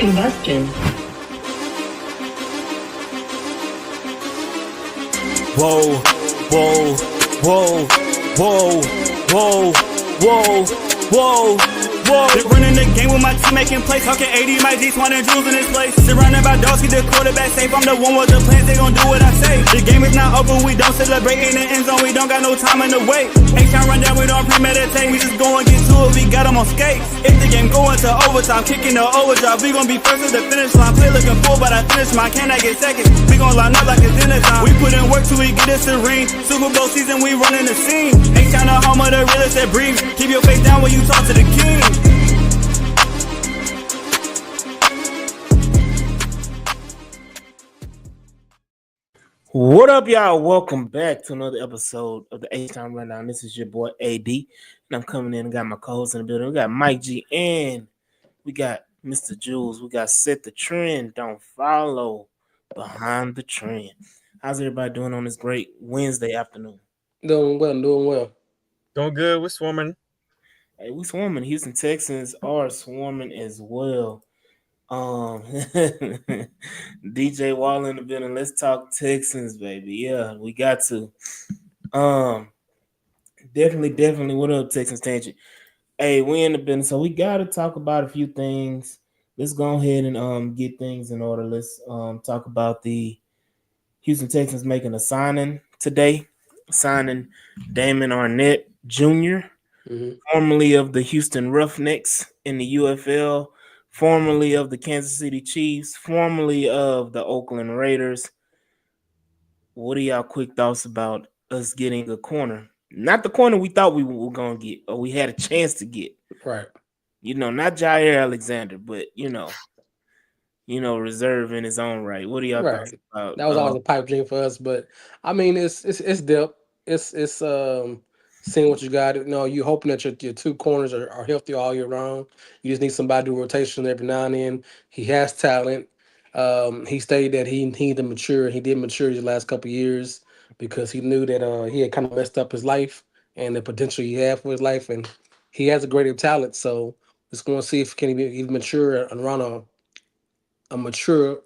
Combustion. Whoa, whoa, whoa, whoa, whoa, whoa, whoa, whoa. Been running the game with my team making plays. Talking 80, my G, 20 jewels in this place. Surrounded by dogs, keep the quarterback safe. I'm the one with the plans, they gon' do what I say. The game is not over, we don't celebrate in the end zone. We don't got no time in the wait. H-time run down, we don't premeditate. We just go and get to it, we got them on skates. If the game going to overtime, kicking the overdrive, we gon' be first to the finish line. Play looking full, but I finish mine. Can I get second? We gon' line up like it's dinner time. We put in work till we get us a ring. Super Bowl season, we running the scene. H-time the home of the realest that breathes. Keep your face down when you talk to the king. What up, y'all? Welcome back to another episode of the H-Time Rundown. This is your boy AD, and I'm coming in and got my co-host in the building. We got Mike G, and we got Mr. Jules. We got Set the Trend, Don't Follow, Behind the Trend. How's everybody doing on this great Wednesday afternoon? Doing well. Doing good. We're swarming. Hey, we swarming. Houston Texans are swarming as well. DJ Wall in the building. Let's talk Texans, baby. Yeah, we got to. Definitely. What up, Texans Tangent? Hey, we in the building, so we got to talk about a few things. Let's go ahead and get things in order. Let's talk about the Houston Texans making a signing today, signing Damon Arnett Jr., formerly of the Houston Roughnecks in the UFL, formerly of the Kansas City Chiefs, formerly of the Oakland Raiders. What are y'all quick thoughts about us getting a corner? Not the corner we thought we were going to get, or we had a chance to get. Right. You know, not Jair Alexander, but, reserve in his own right. What are y'all thoughts about? That was always a pipe dream for us, but I mean, it's depth. It's seeing what you got. You know, you hoping that your two corners are healthy all year round. You just need somebody to do rotation every now and then. He has talent. He stated that he needed to mature. He did mature the last couple of years because he knew that he had kind of messed up his life and the potential he had for his life, and he has a great talent. So just going to see if he can even mature around a mature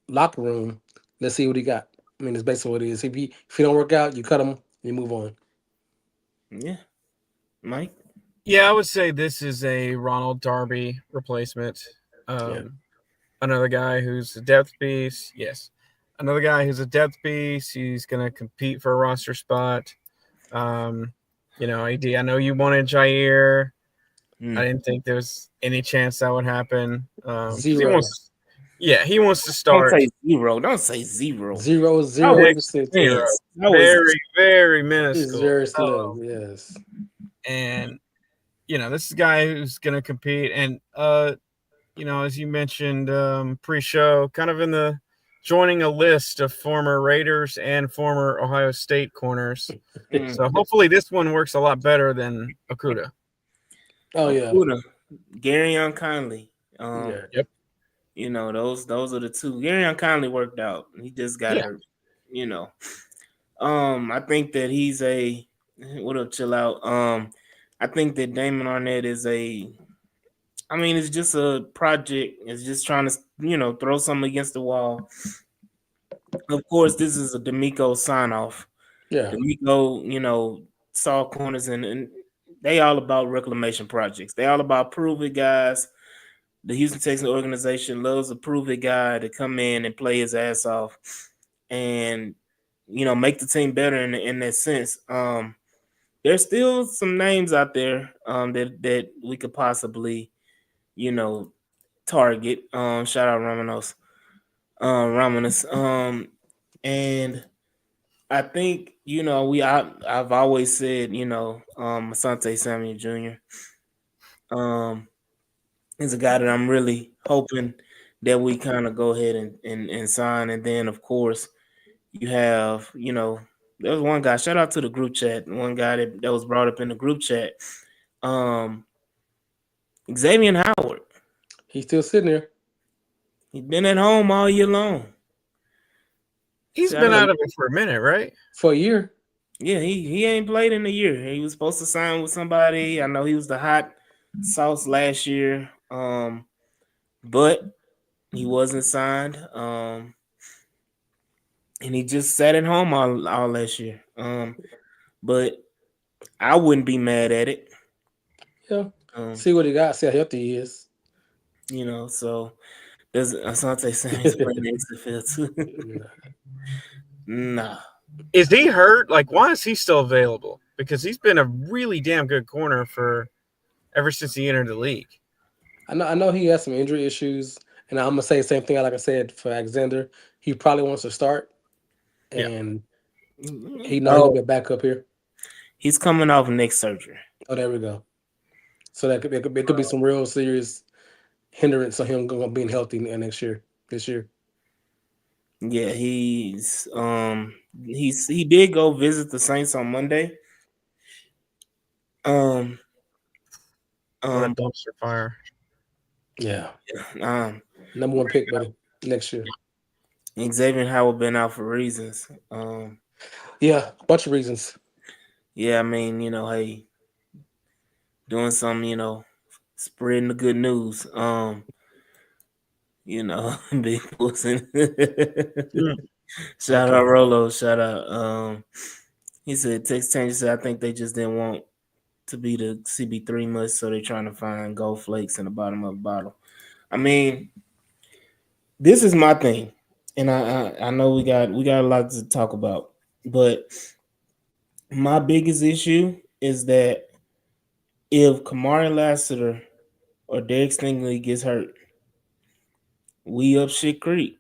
locker room. Let's see what he got. I mean, it's basically what it is. If he don't work out, you cut him, you move on. Yeah. Mike? Yeah, I would say this is a Ronald Darby replacement. Another guy who's a depth piece. Yes. Another guy who's a depth piece. He's going to compete for a roster spot. AD, I know you wanted Jair. I didn't think there was any chance that would happen. Zero. He wants to start. Don't say zero. Don't say zero. 0%. Very, very minuscule. It's very slim, yes. And, this is a guy who's going to compete. And, as you mentioned pre-show, kind of in the joining a list of former Raiders and former Ohio State corners. So hopefully this one works a lot better than Okudah. Oh, yeah. Okudah, Garyon Conley. Yep. Those are the two. Garyon Conley worked out. He just got hurt. I think that he's what up, chill out. I think that Damon Arnett is it's just a project. It's just trying to, throw something against the wall. Of course, this is a Demeco sign-off. Yeah. Demeco, saw corners and they all about reclamation projects. They all about prove-it guys. The Houston Texans organization loves a prove-it guy to come in and play his ass off and, make the team better in that sense. There's still some names out there that we could possibly, target. Shout out Ramos. And I think, I've always said, Asante Samuel Jr. Is a guy that I'm really hoping that we kind of go ahead and sign. And then, of course, you have, there was one guy, shout out to the group chat, one guy that was brought up in the group chat, Xavier Howard. He's still sitting there. He's been at home all year long. He's been out of it for a minute, right? For a year. Yeah, he ain't played in a year. He was supposed to sign with somebody. I know he was the hot sauce last year. but he wasn't signed. And he just sat at home all last year. But I wouldn't be mad at it. Yeah. Um, See what he got. See how healthy he is. so does Asante Samuel's playing the XFL too? Nah. Is he hurt? Like, why is he still available? Because he's been a really damn good corner for ever since he entered the league. I know he has some injury issues, and I'm gonna say the same thing like I said for Alexander. He probably wants to start, and he know he's gonna be a backup here. He's coming off neck surgery. Oh, there we go. So that could be some real serious hindrance on him being healthy this year. Yeah, he did go visit the Saints on Monday. What a dumpster fire. Yeah. Um, Number 1 pick, buddy, next year. Xavier Howard been out for reasons. Yeah, a bunch of reasons. Yeah, I mean, hey, doing some, spreading the good news. Big Wilson. Shout out Rolo. Shout out. He said text changes. I think they just didn't want to be the CB3 much, so they're trying to find gold flakes in the bottom of the bottle. I mean, this is my thing, and I know we got a lot to talk about, but my biggest issue is that if Kamari Lassiter or Derek Stingley gets hurt, we up shit creek.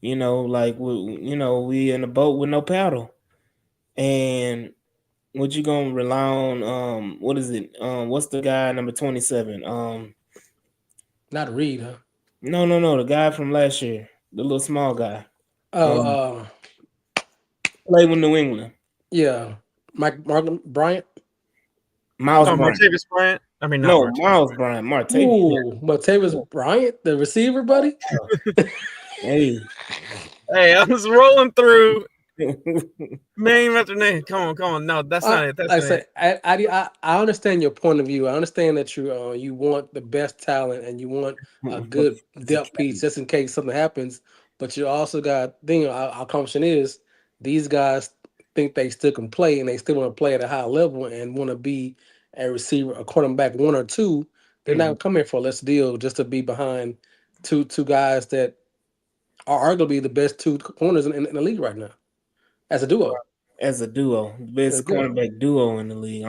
Like we in a boat with no paddle, and what you gonna rely on? What is it? What's the guy number 27? Not Reed, huh? No, the guy from last year, the little small guy. Oh, Played with New England. yeah, Mark Bryant. Miles Bryant. Martavis Bryant. I mean, no, Miles Bryant. Martavis. Ooh, Martavis Bryant, the receiver, buddy. Hey, I was rolling through name after name. Come on. No, that's not it. That's like not it. I understand your point of view. I understand that you want the best talent and you want a good depth piece just in case something happens. But you also got our conversation is these guys think they still can play and they still want to play at a high level and want to be a receiver, a quarterback, 1 or 2. They're not coming here for a less deal just to be behind two guys that are arguably the best 2 corners in the league right now as a duo. As a duo, the best cornerback duo in the league.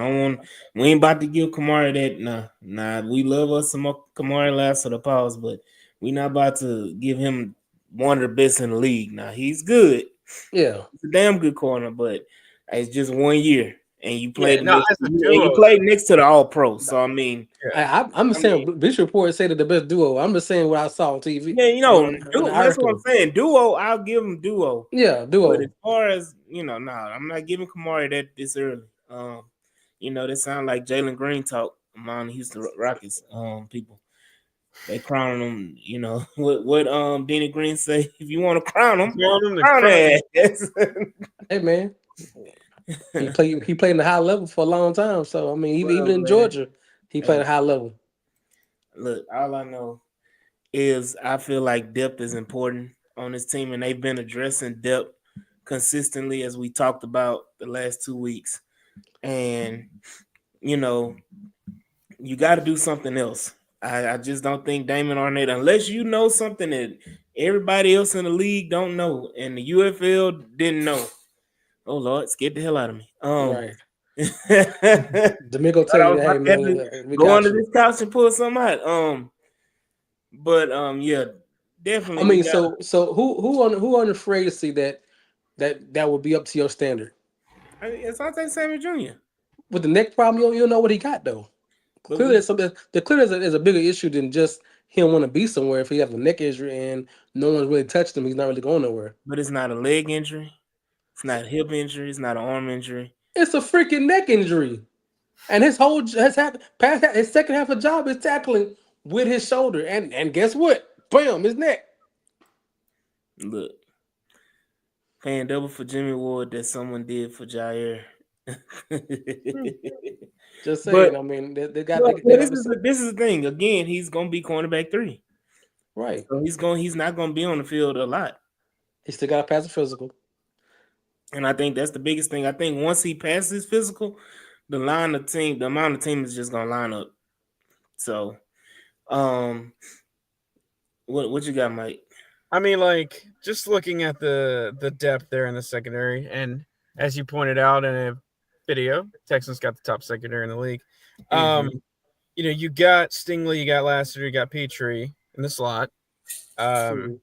We ain't about to give Kamari that. Nah. We love us some more Kamari last of the pause, but we not about to give him one of the best in the league. Now he's good. Yeah, he's a damn good corner, but it's just 1 year, and you played you played next to the All Pro. So I mean, I'm just saying. This report said that the best duo. I'm just saying what I saw on TV. Yeah, that's what I'm saying. Duo, I'll give him duo. Yeah, duo. But as far as I'm not giving Kamari that this early. That sound like Jalen Green talk among the Houston Rockets people. They crowning him. What Denny Green say? If you want to crown him, crown ass. Hey man, he played in the high level for a long time. So I mean, even in Georgia, he played at a high level. Look, all I know is I feel like depth is important on this team, and they've been addressing depth consistently as we talked about the last 2 weeks. And you got to do something else. I just don't think Damon Arnett, unless you know something that everybody else in the league don't know, and the UFL didn't know. Oh Lord, scared the hell out of me. Right. Demeco tell you, hey man, go under this couch and pull something out. Yeah, definitely. I mean, so who unafraid to see that would be up to your standard? I mean, it's Asante Samuel Jr. With the neck problem, you don't know what he got though. Clearly, there's a bigger issue than just him want to be somewhere. If he has a neck injury and no one's really touched him, he's not really going nowhere. But it's not a leg injury. It's not a hip injury. It's not an arm injury. It's a freaking neck injury. And his second half of job is tackling with his shoulder. And guess what? Bam, his neck. Look, paying double for Jimmy Ward that someone did for Jair Just But saying. I mean, they Well, they this have is this is the thing. Again, he's gonna be cornerback 3. right. So he's not gonna be on the field a lot. He still got to pass the physical. And I think that's the biggest thing. I think once he passes physical, the amount of team is just gonna line up. So what you got, Mike? I mean, like, just looking at the depth there in the secondary, and as you pointed out in a video, Texans got the top secondary in the league. You got Stingley, you got Lassiter, you got Petrie in the slot. You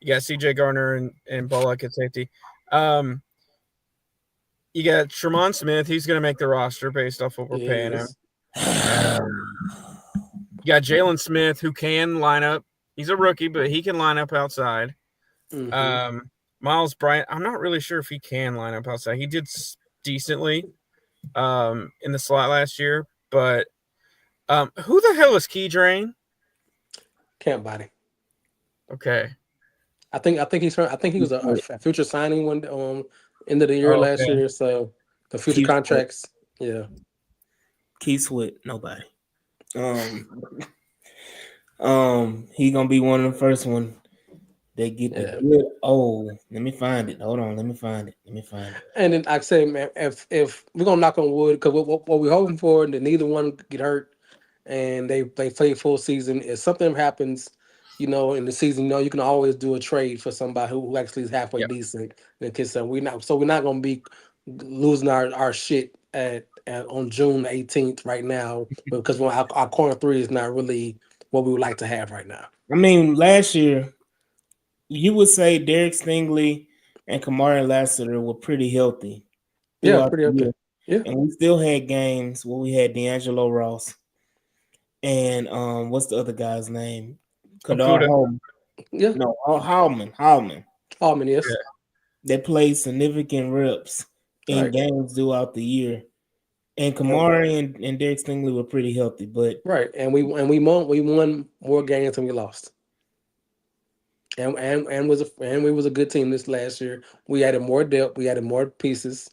got CJ Garner and Bullock at safety. You got Tremont Smith. He's going to make the roster based off what we're paying him. You got Jalen Smith, who can line up. He's a rookie, but he can line up outside. Miles Bryant, I'm not really sure if he can line up outside. He did decently in the slot last year, but who the hell is Key Drain? Camp body. Okay. I think he was a future signing one end of the year last year. So the future contracts, yeah. Keith Sweat, nobody. He gonna be one of the first one. They get the good. Oh, let me find it. Hold on, let me find it. And then I say, man, if we're gonna knock on wood, because what we're hoping for, that neither one get hurt, and they play full season. If something happens, in the season, you can always do a trade for somebody who actually is halfway decent. Because we're not gonna be losing our shit on June 18th right now, because our corner 3 is not really what we would like to have right now. I mean, last year, you would say Derek Stingley and Kamari Lassiter were pretty healthy. Yeah, pretty healthy. Yeah. And we still had games where we had D'Angelo Ross and what's the other guy's name? Hallman. Yeah. No, Hallman. Hallman, yes. Yeah. They played significant reps in games throughout the year. And Kamari and Derek Stingley were pretty healthy, but and we won more games than we lost. And we was a good team this last year. We added more depth, we added more pieces.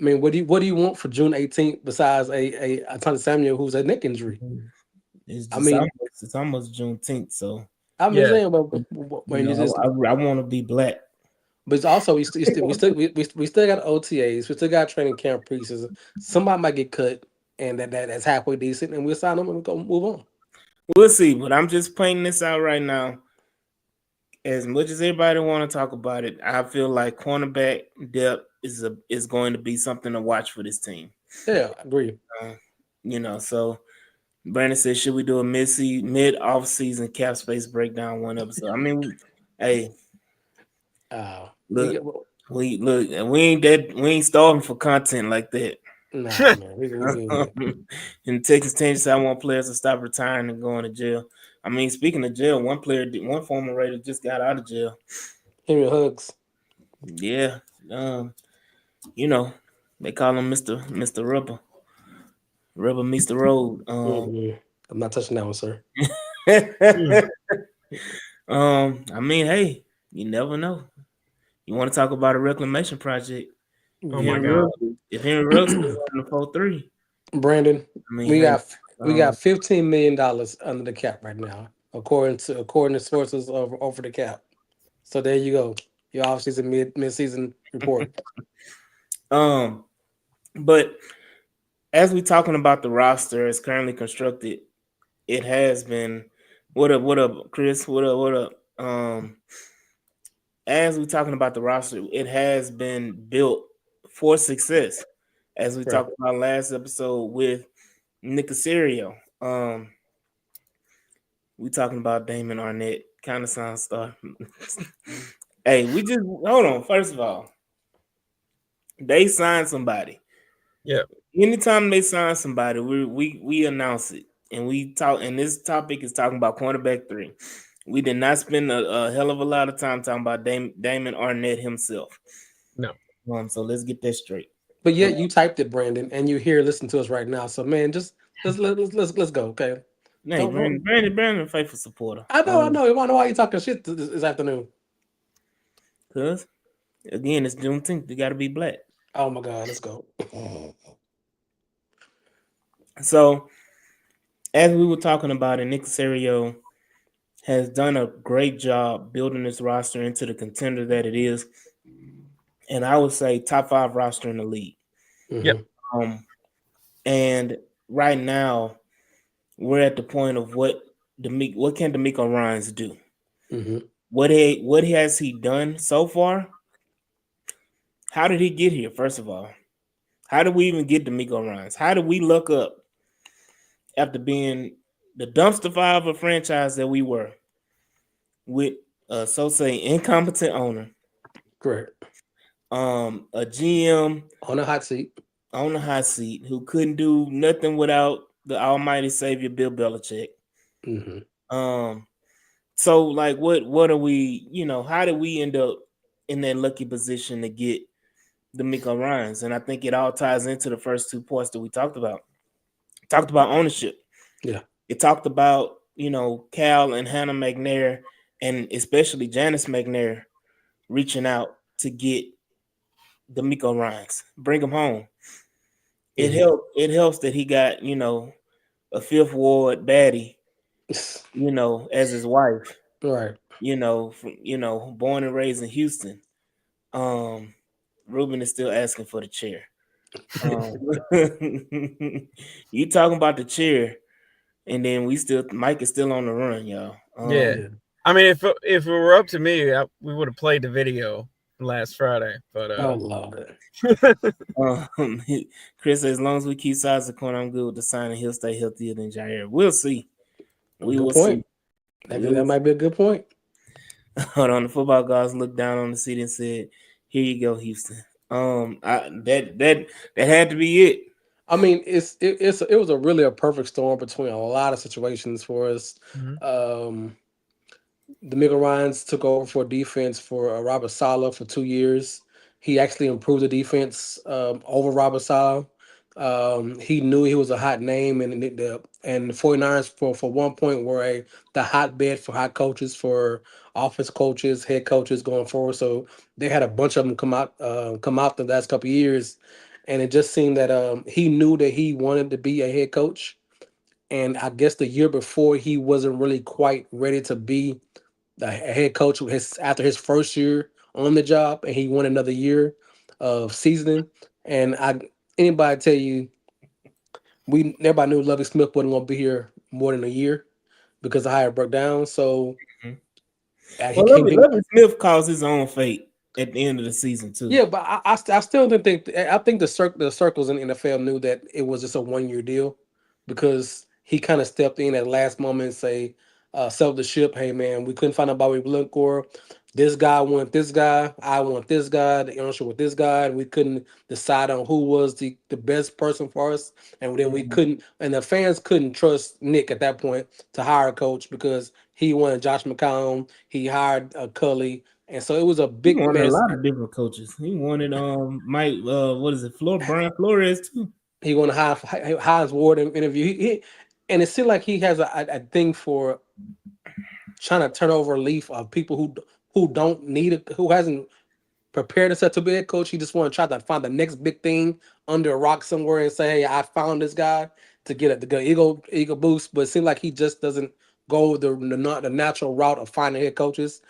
I mean, what do you want for June 18th besides a Tony Samuel who's a neck injury? It's almost Juneteenth, so I'm just saying, but I want to be black. But it's also we still got OTAs, we still got training camp preseason. Somebody might get cut, and that's halfway decent, and we'll sign them and go move on. We'll see, but I'm just pointing this out right now. As much as everybody want to talk about it, I feel like cornerback depth is going to be something to watch for this team. Yeah, I agree. So Brandon said, should we do a mid-off season cap space breakdown one episode? I mean, hey, we ain't starving for content like that. Nah, man. In Texas Tangents, I want players to stop retiring and going to jail. I mean, speaking of jail, one former Raider just got out of jail. Henry Huggs. Yeah. They call him Mr. Rubber. Rubber meets the road. I'm not touching that one, sir. I mean, hey, you never know. You want to talk about a reclamation project? Oh my God! If Henry Ruggs was on the 4-3, Brandon, we got $15 million under the cap right now, according to sources over the cap. So there you go, your off-season mid-season report. But as we're talking about the roster as currently constructed, it has been what up, Chris? What up? As we're talking about the roster, it has been built for success. As we talked about last episode with Nick Caserio. We talking about Damon Arnett, kind of sound star. Hey, we just hold on. First of all, they signed somebody. Yeah. Anytime they sign somebody, we announce it, and we talk. And this topic is talking about cornerback 3. We did not spend a hell of a lot of time talking about Damon Arnett himself. No. So let's get that straight. But yet you typed it, Brandon, and you're here listening to us right now. So man, just let's go, okay? Hey, Brandon, a faithful supporter. I know. I know why you talking shit this afternoon. Cause again, it's Juneteenth. You got to be black. Oh my God, let's go. So, as we were talking about it, Nick Caserio has done a great job building this roster into the contender that it is. And I would say top 5 roster in the league. Mm-hmm. And right now, we're at the point of what can Demeco Ryans do? Mm-hmm. What has he done so far? How did he get here? First of all, how did we even get Demeco Ryans? How did we look up after being the dumpster fire of a franchise that we were with so say incompetent owner, Correct. a GM On the hot seat. on the hot seat who couldn't do nothing without the almighty savior Bill Belichick. Mm-hmm. So like what are we, how did we end up in that lucky position to get Demeco Ryans? And I think it all ties into the first 2 points that we talked about. Talked about ownership. Yeah. It talked about, Cal and Hannah McNair and especially Janice McNair reaching out to get Demeco Ryans, bring him home. It Mm-hmm. helps that he got, a 5th Ward baddie, as his wife. Right. Born and raised in Houston. Ruben is still asking for the chair. You talking about the chair, and then Mike is still on the run, y'all. Yeah. I mean, if it were up to me, we would have played the video last Friday. But oh Lord. Chris says, as long as we keep size the corner, I'm good with the sign, and he'll stay healthier than Jair. We'll see. We will point. See. That might be a good point. Hold on, the football guys looked down on the seat and said, "Here you go, Houston." That had to be it. I mean, it was really a perfect storm between a lot of situations for us. Mhm. Demeco Ryans took over for defense for Robert Saleh for 2 years. He actually improved the defense over Robert Saleh. He knew he was a hot name, and the 49ers for one point were the hotbed for hot coaches, for offense coaches, head coaches going forward. So they had a bunch of them come out the last couple of years, and it just seemed that he knew that he wanted to be a head coach. And I guess the year before he wasn't really quite ready to be the head coach after his first year on the job, and he won another year of seasoning. And anybody tell you everybody knew Lovie Smith wasn't going to be here more than a year because the hire broke down. So he came in. Lovie Smith caused his own fate at the end of the season too. Yeah, but I still don't think. I think the circles in the NFL knew that it was just a 1 year deal, because he kind of stepped in at the last moment and say, "Sell the ship." Hey man, we couldn't find nobody we looked for. This guy want this guy. I want this guy. The ownership with this guy. And we couldn't decide on who was the best person for us. And then we couldn't. And the fans couldn't trust Nick at that point to hire a coach, because he wanted Josh McCown. He hired Cully. And so it was a He big wanted mess. a lot of different coaches. He wanted Mike Brian Flores too. He wanted Hines Ward interview. And it seemed like he has a thing for trying to turn over a leaf of people who don't need it, who hasn't prepared himself to be a coach. He just want to try to find the next big thing under a rock somewhere and say, "Hey, I found this guy," to get the ego boost. But it seems like he just doesn't go the natural route of finding head coaches.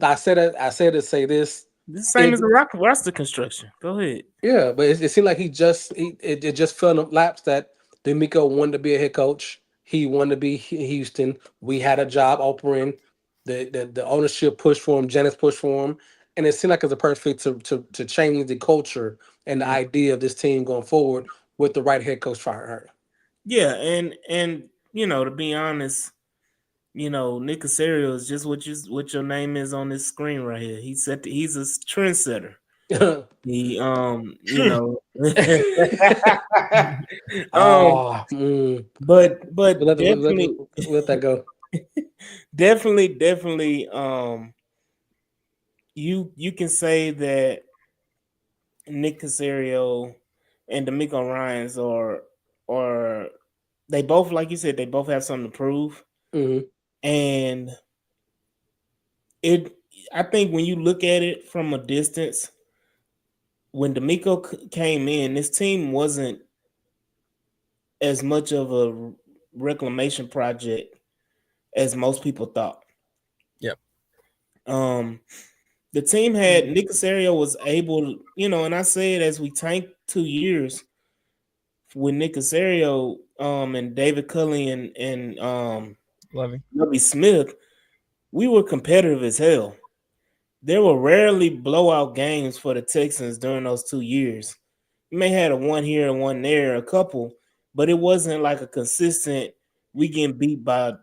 I said to say this. The same as the roster construction. Go ahead. Yeah, but it seemed like it just fell in the laps that Demeco wanted to be a head coach. He wanted to be in Houston. We had a job opening. The ownership pushed for him. Janice pushed for him, and it seemed like it's a perfect fit to change the culture and the idea of this team going forward with the right head coach for her. Yeah, and to be honest, Nick Caserio is just what your name is on this screen right here. He's a trendsetter. He but definitely let that go. definitely you can say that Nick Caserio and Demeco Ryans are they both, like you said, they both have something to prove. Mm-hmm. And I think when you look at it from a distance, when Demeco came in, this team wasn't as much of a reclamation project as most people thought. Yep. The team had Nick Caserio was able, and I said as we tanked 2 years with Nick Caserio, and David Culley and Lovie Smith, we were competitive as hell. There were rarely blowout games for the Texans during those 2 years. We may have had a one here and one there, a couple, but it wasn't like a consistent. We getting beat by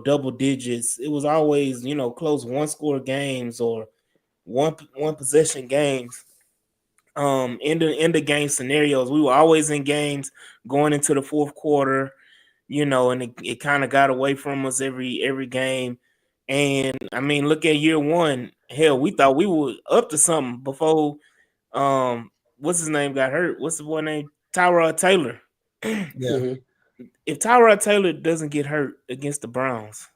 double digits. It was always close one score games or one possession games. In the game scenarios, we were always in games going into the fourth quarter, and it kind of got away from us every game. And I mean, look at year one. Hell, we thought we were up to something before what's his name got hurt. What's the boy name? Tyrod Taylor. Yeah. If Tyrod Taylor doesn't get hurt against the Browns,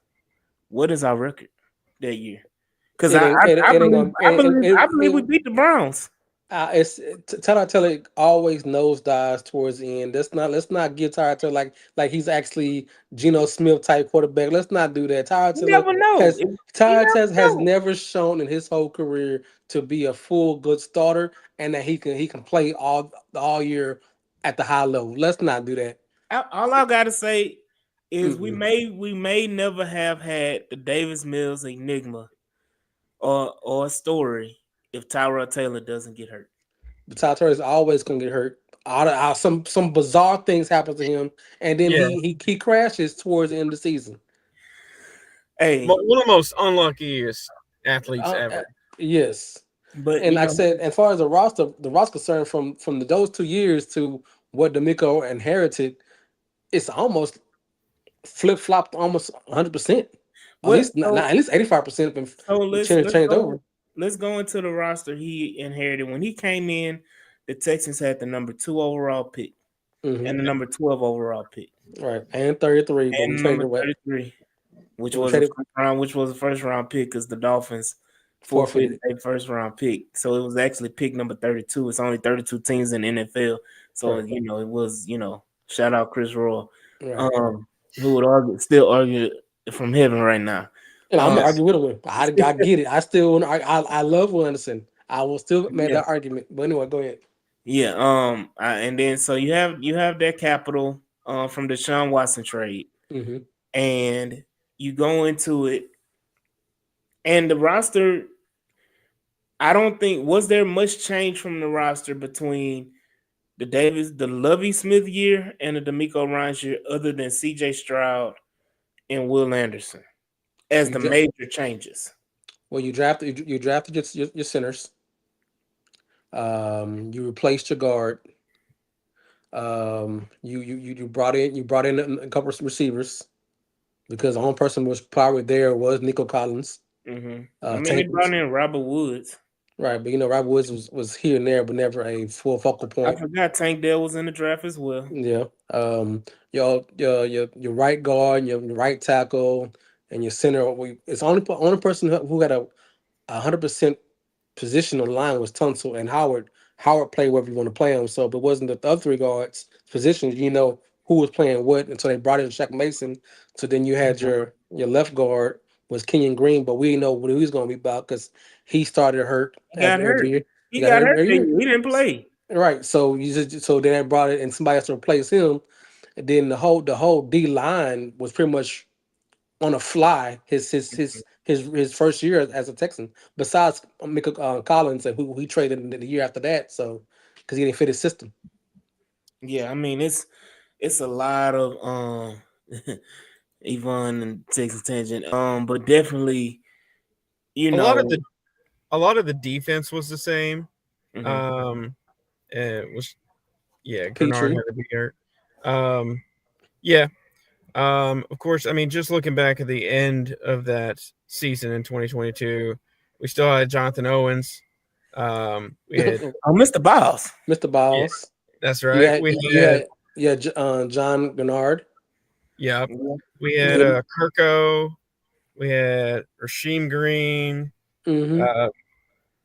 what is our record that year? Because I believe we beat the Browns. Tyrod Taylor always nosedives towards the end. Let's not give Tyrod Taylor like he's actually Geno Smith type quarterback. Let's not do that. Tyrod has never shown in his whole career to be a full good starter and that he can play all year at the high level. Let's not do that. All I gotta say is we may never have had the Davis Mills enigma or a story if Tyrod Taylor doesn't get hurt. But Tyrod Taylor is always gonna get hurt. Some bizarre things happen to him, and then he crashes towards the end of the season. Hey, one of the most unluckiest athletes ever. Yes, but like I said, as far as the roster concerned, from those 2 years to what Demeco inherited, it's almost flip flopped almost 100%. At least 85% been changed over. Let's go into the roster he inherited. When he came in, the Texans had the number 2 overall pick and the number 12 overall pick. Right, and 33, but and number 33, which was a first round pick because the Dolphins forfeited a first round pick. So it was actually pick number 32. It's only 32 teams in the NFL. So it was shout out Chris Royal, who would still argue from heaven right now. And I'm arguing with him. I get it. I love Will Anderson. I will still make that argument. But anyway, go ahead. Yeah. And then so you have that capital from the Deshaun Watson trade, and you go into it, and the roster. I don't think was there much change from the roster between the Lovie Smith year and the Demeco Ryans year, other than C.J. Stroud and Will Anderson as the major changes. Well, you drafted your centers. You replaced your guard. You brought in a couple of receivers because the only person who was probably there was Nico Collins. He brought in Robert Woods. Right, but Robert Woods was here and there, but never a full focal point. I forgot Tank Dell was in the draft as well. Yeah. Your right guard, your right tackle, and your center. It's only person who got a 100% position on the line was Tunsil and Howard. Howard played wherever you want to play him. So if it wasn't the other 3 guards positions, who was playing what, and so they brought in Shaq Mason. So then you had your left guard was Kenyon Green, but we didn't know what he was going to be about because he started hurt. He got hurt. He got hurt. He didn't play. Right. So then I brought it and somebody else to replace him. And then the whole D line was pretty much on a fly his first year as a Texan. Besides Mika Collins, and who he traded in the year after that, so because he didn't fit his system. Yeah, I mean it's a lot of Yvonne and Texas tangent. But definitely, a lot of the defense was the same. It was Grenard had to be hurt. Of course, I mean, just looking back at the end of that season in 2022, we still had Jonathan Owens. We had Mr. Biles. Mr. Biles. Yeah, that's right. John Grenard. Yeah. We had Kirko. We had Rasheem Green.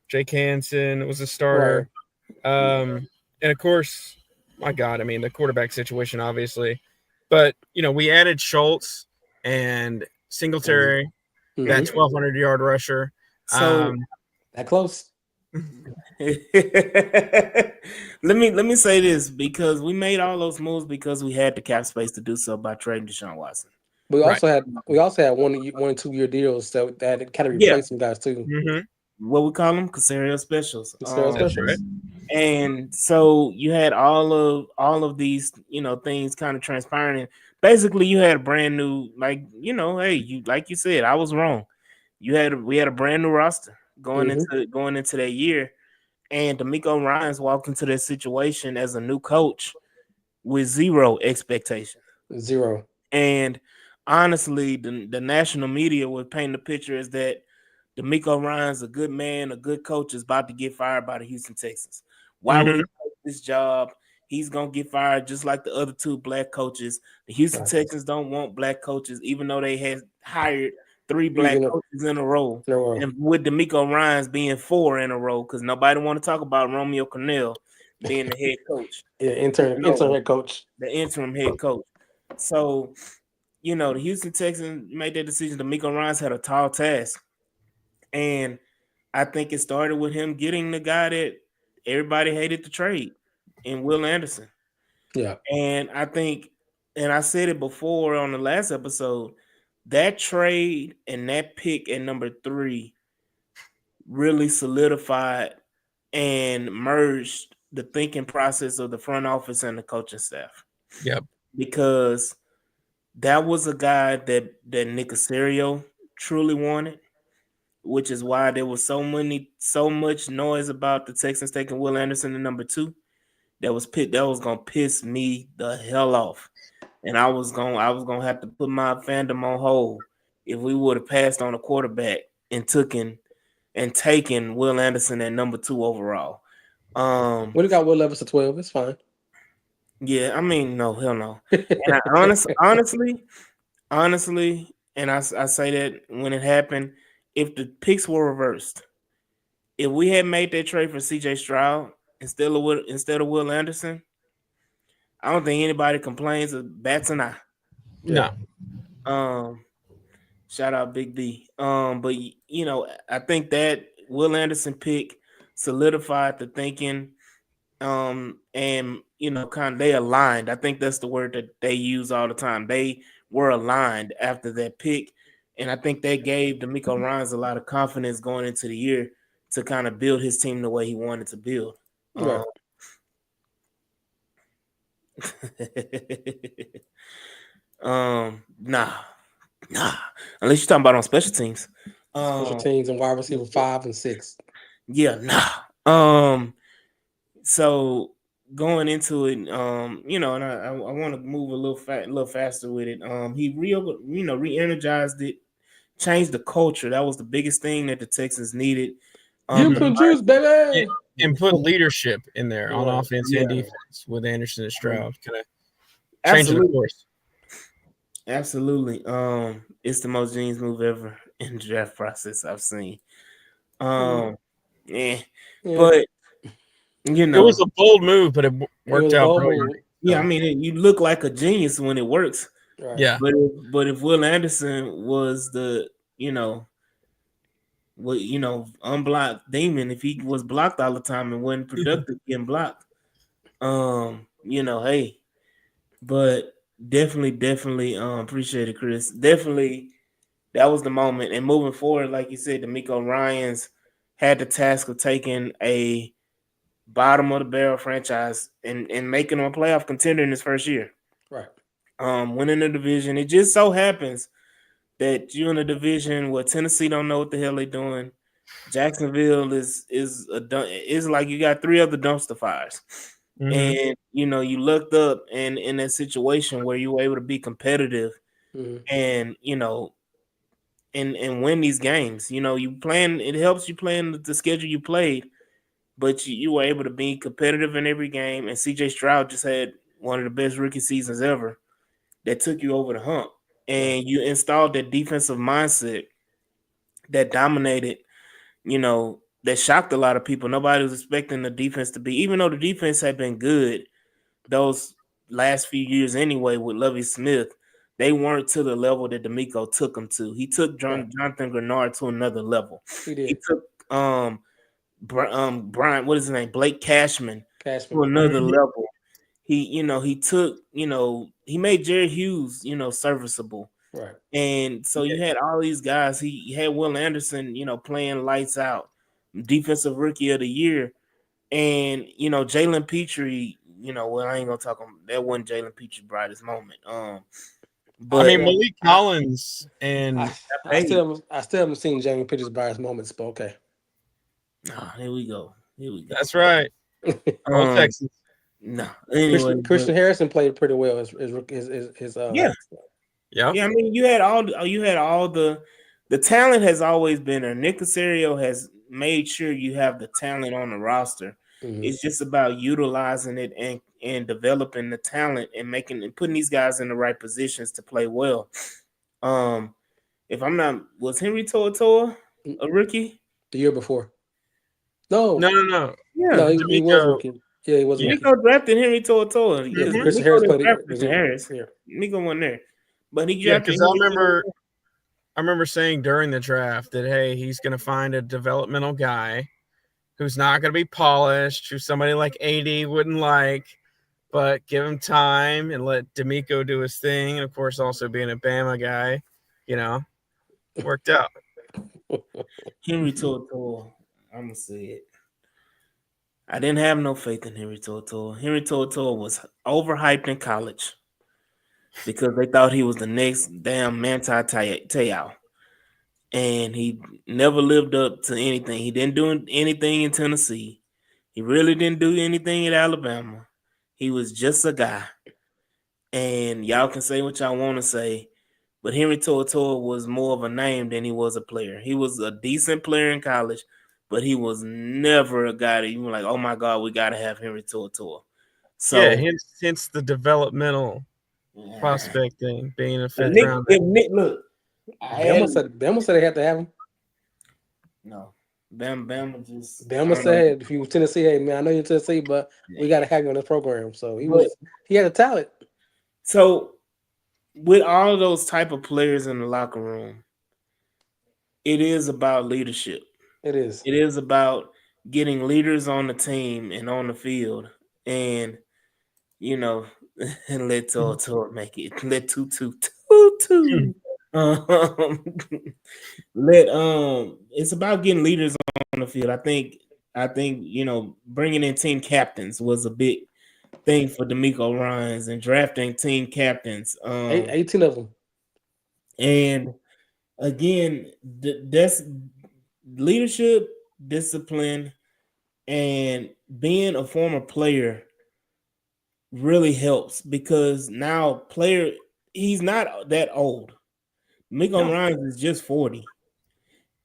Jake Hansen was a starter. And of course, my God, I mean the quarterback situation, obviously, but we added Schultz and Singletary, that 1,200-yard rusher. So that close. let me say this, because we made all those moves because we had the cap space to do so by trading Deshaun Watson. We Right. also had 1 and 2 year deals that kind of Yeah. replaced some guys too. What we call them, Casario specials. That's right. And so you had all of these, things kind of transpiring. And basically, you had a brand new, hey, like you said, I was wrong. We had a brand new roster going into that year, and Demeco Ryans walked into that situation as a new coach with zero expectation. Zero. And honestly, the national media would paint the picture as that Demeco Ryans, a good man, a good coach, is about to get fired by the Houston Texans. Why would he take this job? He's going to get fired just like the other two black coaches. The Houston Texans don't want black coaches, even though they had hired 3 black coaches in a row. And with Demeco Ryans being 4 in a row, because nobody want to talk about Romeo Cornell being the head coach. Intern head coach. The interim head coach. So, the Houston Texans made that decision. Demeco Ryans had a tall task. And I think it started with him getting the guy that everybody hated to trade in Will Anderson. Yeah. And I think, and I said it before on the last episode, that trade and that pick at number 3 really solidified and merged the thinking process of the front office and the coaching staff. Yep. Because that was a guy that Nick Casario truly wanted, which is why there was so much noise about the Texans taking Will Anderson at number 2. That was gonna piss me the hell off, and I was gonna have to put my fandom on hold if we would have passed on a quarterback and taken Will Anderson at number 2 overall. We got Will Levis at 12. It's fine. Yeah, I mean, no, hell no. And honestly, and I say that when it happened, if the picks were reversed, if we had made that trade for CJ Stroud instead of Will Anderson, I don't think anybody complains of bats an eye. No. Shout out Big D. But I think that Will Anderson pick solidified the thinking. And kind of they aligned. I think that's the word that they use all the time. They were aligned after that pick, and I think that gave Demeco Ryans a lot of confidence going into the year to kind of build his team the way he wanted to build. Right. Nah. Unless you're talking about on special teams. Special teams and wide receiver 5 and 6. Yeah, nah. So going into it, and I want to move a little faster with it. He re-energized it, changed the culture. That was the biggest thing that the Texans needed. Give some juice, baby, and put leadership in there on offense and defense with Anderson and Stroud. Kind of changing the course. Absolutely. It's the most genius move ever in the draft process I've seen. But it was a bold move, but it worked out brilliantly. Yeah, I mean, you look like a genius when it works. Right. Yeah. But if Will Anderson was the unblocked demon, if he was blocked all the time and wasn't productive getting blocked, hey. But definitely appreciate it, Chris. Definitely that was the moment. And moving forward, like you said, Demeco Ryans had the task of taking a bottom of the barrel franchise and making them a playoff contender in his first year. Right. Winning the division. It just so happens that you're in a division where Tennessee don't know what the hell they're doing. Jacksonville is like you got 3 other dumpster fires. And you looked up and in that situation where you were able to be competitive and and win these games. It helps you playing the schedule you played, but you were able to be competitive in every game. And CJ Stroud just had one of the best rookie seasons ever that took you over the hump. And you installed that defensive mindset that dominated, that shocked a lot of people. Nobody was expecting the defense to be, even though the defense had been good those last few years anyway with Lovie Smith, they weren't to the level that Demeco took them to. He took Jonathan Grenard to another level. He did. He took Brian, what is his name? Blake Cashman to another level. He took, he made Jerry Hughes, serviceable. Right. And so you had all these guys. He had Will Anderson, playing lights out, defensive rookie of the year. And Jalen Petrie, well, I ain't gonna talk on that. Wasn't Jalen Petrie's brightest moment. But I mean, Malik Collins and I still haven't seen Jalen Petrie's brightest moments. But okay. Here we go. That's right. Texans. No. Anyway, Christian Harrison played pretty well. Yeah. I mean, you had all the talent has always been there. Nick Caserio has made sure you have the talent on the roster. Mm-hmm. It's just about utilizing it and developing the talent and putting these guys in the right positions to play well. If I'm not, was Henry To'oTo'o a rookie the year before? No. Yeah, no, he was rookie. Yeah, he was. Nico drafted Henry To'oTo'o. Yeah, Christian Harris played Christian Harris. Yeah. Nico went there, but he drafted. I remember saying during the draft that, hey, he's going to find a developmental guy who's not going to be polished, who somebody like AD wouldn't like, but give him time and let Demeco do his thing. And, of course, also being a Bama guy, worked out. Henry To'oTo'o, I'm going to say it. I didn't have no faith in Henry To'oTo'o. Henry To'oTo'o was overhyped in college because they thought he was the next damn Manti Te'o. And he never lived up to anything. He didn't do anything in Tennessee. He really didn't do anything at Alabama. He was just a guy. And y'all can say what y'all want to say, but Henry To'oTo'o was more of a name than he was a player. He was a decent player in college, but he was never a guy that you were like, oh my God, we got to have Henry To'oTo'o. So hence the developmental prospect thing, being a fifth round. Look, Bama said they had to have him. No, Bama said if you were Tennessee, hey man, I know you're Tennessee, but we got to have you on this program. So he had a talent. So with all of those type of players in the locker room, it is about leadership. It is. It is about getting leaders on the team and on the field, and and let To'oTo'o make it. Let Tutu. It's about getting leaders on the field. I think bringing in team captains was a big thing for Demeco Ryans and drafting team captains. 18 of them. And again, that's leadership, discipline, and being a former player really helps because now he's not that old. Demeco Ryans is just 40.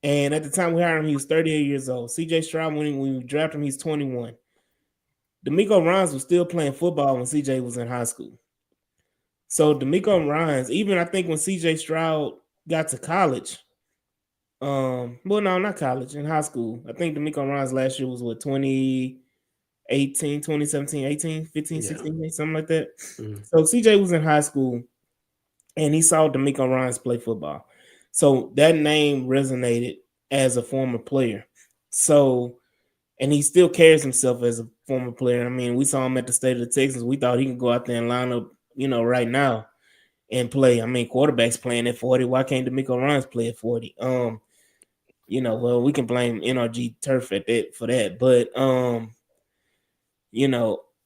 And at the time we hired him, he was 38 years old. CJ Stroud, when we drafted him, he's 21. Demeco Ryans was still playing football when CJ was in high school. So Demeco Ryans, even I think when CJ Stroud got to college, well, no, not college, in high school. I think Demeco Ryans last year was 2017, 18, 15, 16, something like that. Mm-hmm. So CJ was in high school and he saw Demeco Ryans play football. So that name resonated as a former player. So, and he still carries himself as a former player. I mean, we saw him at the State of the Texans. We thought he could go out there and line up, right now and play. I mean, quarterbacks playing at 40. Why can't Demeco Ryans play at 40? Well, we can blame NRG Turf for that. But,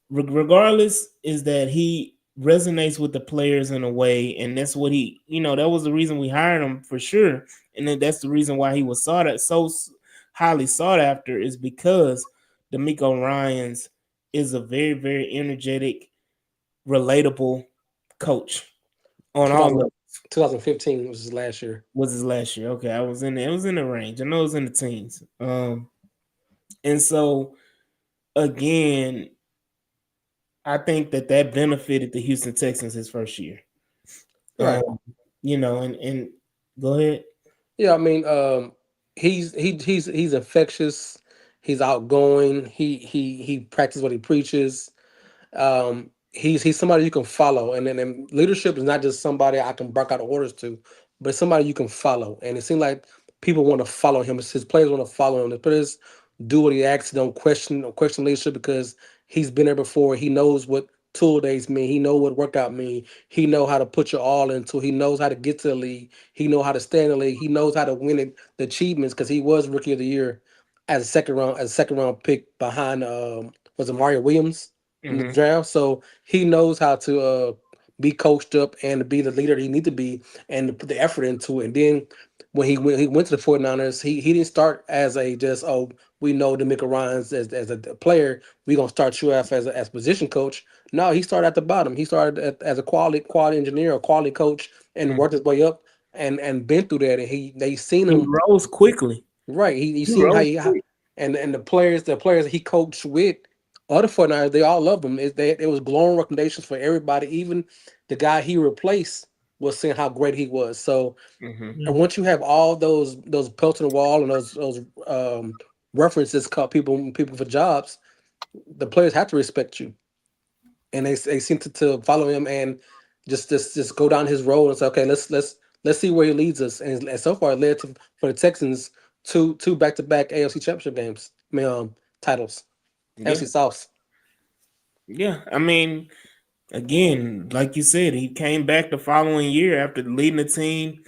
regardless is that he resonates with the players in a way, and that's what that was the reason we hired him for sure. And then that's the reason why he was so highly sought after is because Demeco Ryans is a very, very energetic, relatable coach on all levels. 2015 was his last year. Okay, I was in there. It was in the range. I know it was in the teens. And so again, I think that benefited the Houston Texans his first year. Right. And go ahead. Yeah, I mean, he's infectious. He's outgoing. He practices what he preaches. He's somebody you can follow, and leadership is not just somebody I can bark out orders to, but it's somebody you can follow. And it seems like people want to follow him. His players want to follow him. The players do what he asks. Don't question leadership because he's been there before. He knows what tool days mean. He knows what workout mean. He know how to put your all into. He knows how to get to the league. He know how to stay in the league. He knows how to win the achievements because he was rookie of the year as a second round pick behind was it Mario Williams in the Mhm. draft. So he knows how to be coached up and to be the leader he need to be and to put the effort into it. And then when he went to the 49ers, he didn't start as a just we know Demeco Ryans as a player, we're gonna start you off as position coach. No, he started at the bottom. He started as a quality engineer or quality coach and Mhm. worked his way up and been through that. And they seen He him rose quickly. right. He He seen how rose he quick. and the players that he coached with other 49ers, they all loved him. It was glowing recommendations for everybody. Even the guy he replaced was saying how great he was. So Mhm. and once you have all those pelts in the wall and those references called people for jobs, the players have to respect you, and they seem to follow him and just go down his road and say, okay, let's see where he leads us. And so far, it led to for the Texans two back-to-back AFC Championship games, titles, Yeah. AFC South. Yeah. I mean, again, like you said, he came back the following year after leading the team.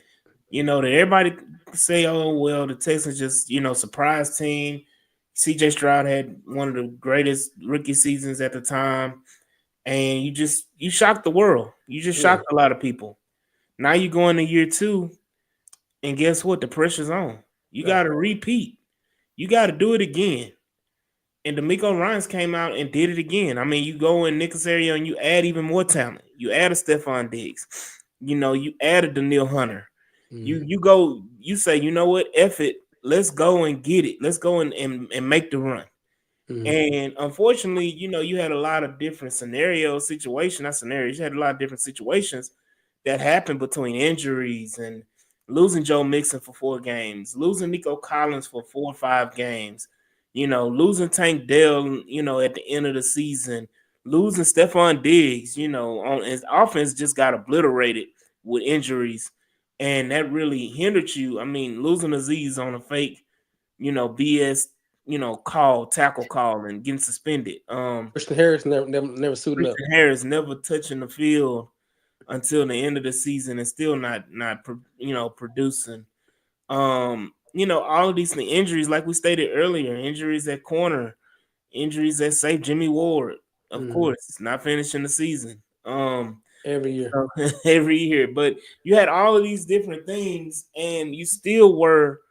That everybody say, oh well, the Texans just surprise team. CJ Stroud had one of the greatest rookie seasons at the time, and you shocked the world. You just Yeah, shocked a lot of people. Now you go into year two, and guess what? The pressure's on. You yeah. got to repeat. You got to do it again. And Demeco Ryans came out and did it again. I mean, you go in Nick Casario and you add even more talent. You add a Stephon Diggs. You add a Daniil Hunter. You Mhm. you go, you say, you know what, F it. Let's go and get it. Let's go and make the run. Mhm. And unfortunately, you had a lot of different not scenarios. You had a lot of different situations that happened between injuries and losing Joe Mixon for 4 games, losing Nico Collins for 4 or 5 games, losing Tank Dell, at the end of the season, losing Stephon Diggs, on his offense just got obliterated with injuries. And that really hindered you. I mean, losing Aziz on a fake, BS, tackle call and getting suspended. Christian Harris never suiting up. Christian Harris never touching the field until the end of the season and still not producing. All of these injuries, like we stated earlier, injuries at corner, injuries at safe, Jimmy Ward, of Mhm. course, not finishing the season. Every year. So, every year, but you had all of these different things, and you still were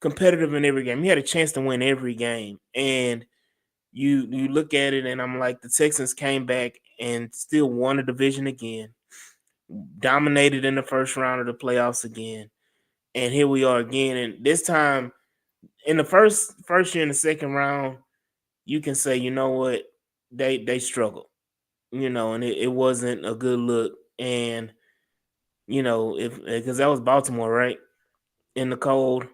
competitive in every game. You had a chance to win every game, and you look at it, and I'm like, the Texans came back and still won the division again, dominated in the first round of the playoffs again, and here we are again. And this time, in the first year in the second round, you can say, you know what, they struggled, and it wasn't a good look. And if because that was Baltimore, right, in the cold.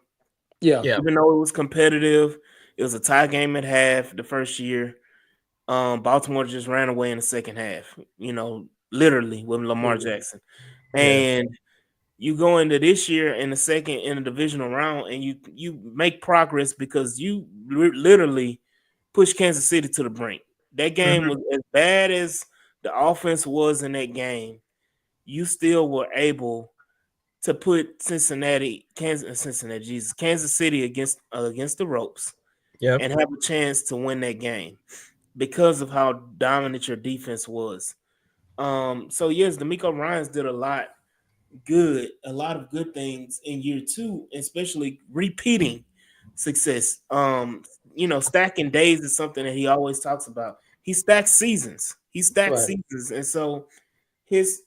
Yeah. Yeah. Even though it was competitive, it was a tie game at half the first year. Baltimore just ran away in the second half, literally with Lamar Mhm. Jackson. Yeah. And you go into this year in the divisional round, and you make progress because you literally push Kansas City to the brink. That game Mhm. was as bad as the offense was in that game. You still were able to put Kansas City against the ropes Yep. and have a chance to win that game because of how dominant your defense was. So yes, Demeco Ryans did a lot of good things in year two, especially repeating success. Stacking days is something that he always talks about. He stacks seasons. Right. And so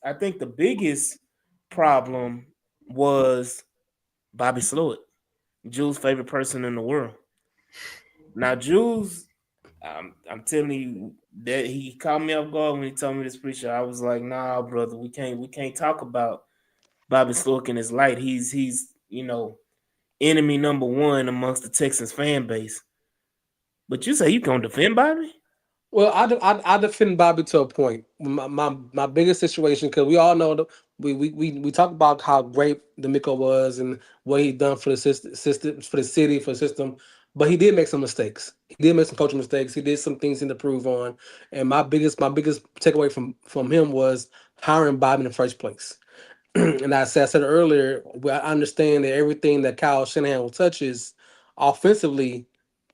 I think the biggest problem was Bobby Slowick, Jules' favorite person in the world. Now, Jules, I'm telling you that he caught me off guard when he told me this pre-show. I was like, nah, brother, we can't talk about Bobby Slowick in his light. He's enemy number one amongst the Texans fan base. But you say you gonna defend Bobby? Well, I defend Bobby to a point. My biggest situation, because we all know we talk about how great Demeco was and what he done for the system, for the city, for the system, but he did make some mistakes. He did make some coaching mistakes. He did some things he need to improve on. And my biggest takeaway from him was hiring Bobby in the first place. And I said earlier, well, I understand that everything that Kyle Shanahan touches offensively,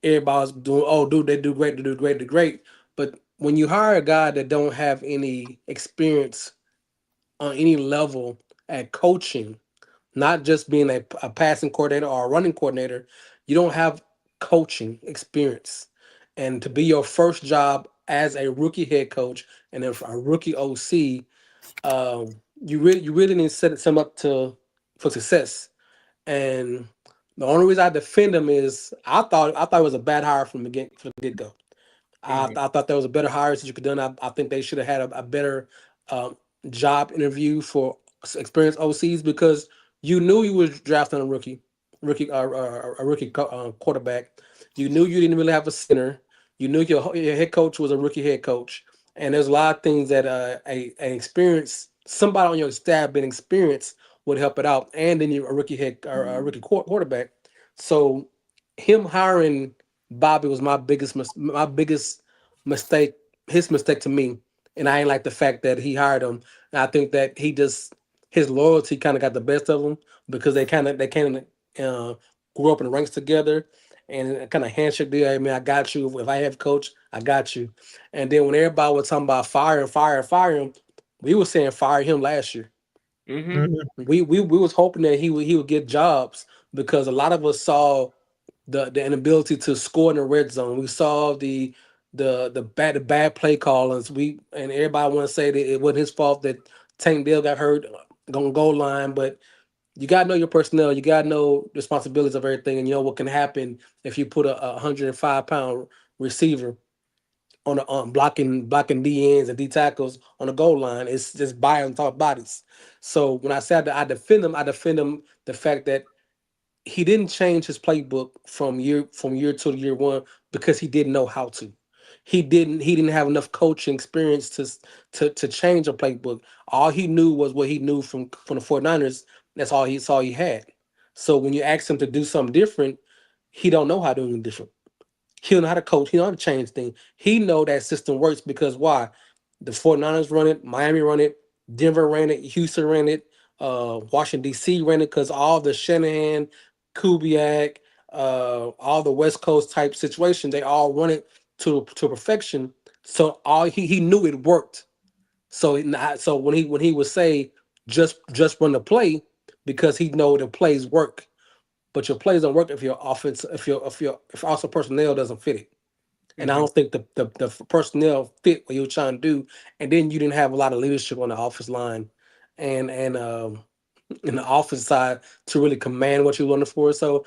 everybody's doing, oh, dude, they do great, they do great, they do great. But when you hire a guy that don't have any experience on any level at coaching, not just being a passing coordinator or a running coordinator, you don't have coaching experience. And to be your first job as a rookie head coach and then a rookie OC, you really need to set him up for success. And the only reason I defend him is I thought it was a bad hire from the get go. I thought that was a better hire since you could done. I think they should have had a better um, job interview for experienced OCs because you knew you was drafting a rookie quarterback. You knew you didn't really have a center. You knew your head coach was a rookie head coach, and there's a lot of things that an experienced somebody on your staff been experienced would help it out, and then you're a rookie head or a rookie quarterback. So him hiring Bobby was my biggest mistake. His mistake to me, and I ain't like the fact that he hired him. And I think that his loyalty kind of got the best of him because they kind of uh, grew up in the ranks together and kind of handshake deal. Hey man, I got you. If I have coach, I got you. And then when everybody was talking about fire him, we were saying fire him last year. Mm-hmm. Mhm. We was hoping that he would get jobs because a lot of us saw the inability to score in the red zone. We saw the bad play callings. And everybody want to say that it wasn't his fault that Tank Dell got hurt on goal line, but you gotta know your personnel. You gotta know the responsibilities of everything, and you know what can happen if you put a 105-pound receiver on the blocking D ends and D tackles on the goal line. It's just by on top bodies. So when I said that I defend him the fact that he didn't change his playbook from year two to year one because he didn't know how to. He didn't have enough coaching experience to change a playbook. All he knew was what he knew from the 49ers. That's all he had. So when you ask him to do something different, he don't know how to do anything different. He don't know how to coach. He don't know how to change things. He know that system works because why? The 49ers run it, Miami run it, Denver ran it, Houston ran it, Washington D.C. ran it because all the Shanahan, Kubiak, all the West Coast type situations, they all run it to perfection. So all he knew it worked. So when he would say just run the play because he know the plays work, but your plays don't work if your offense if also personnel doesn't fit it. And I Mm-hmm. don't think the personnel fit what you were trying to do. And then you didn't have a lot of leadership on the offense line and in the offense side to really command what you're looking for. So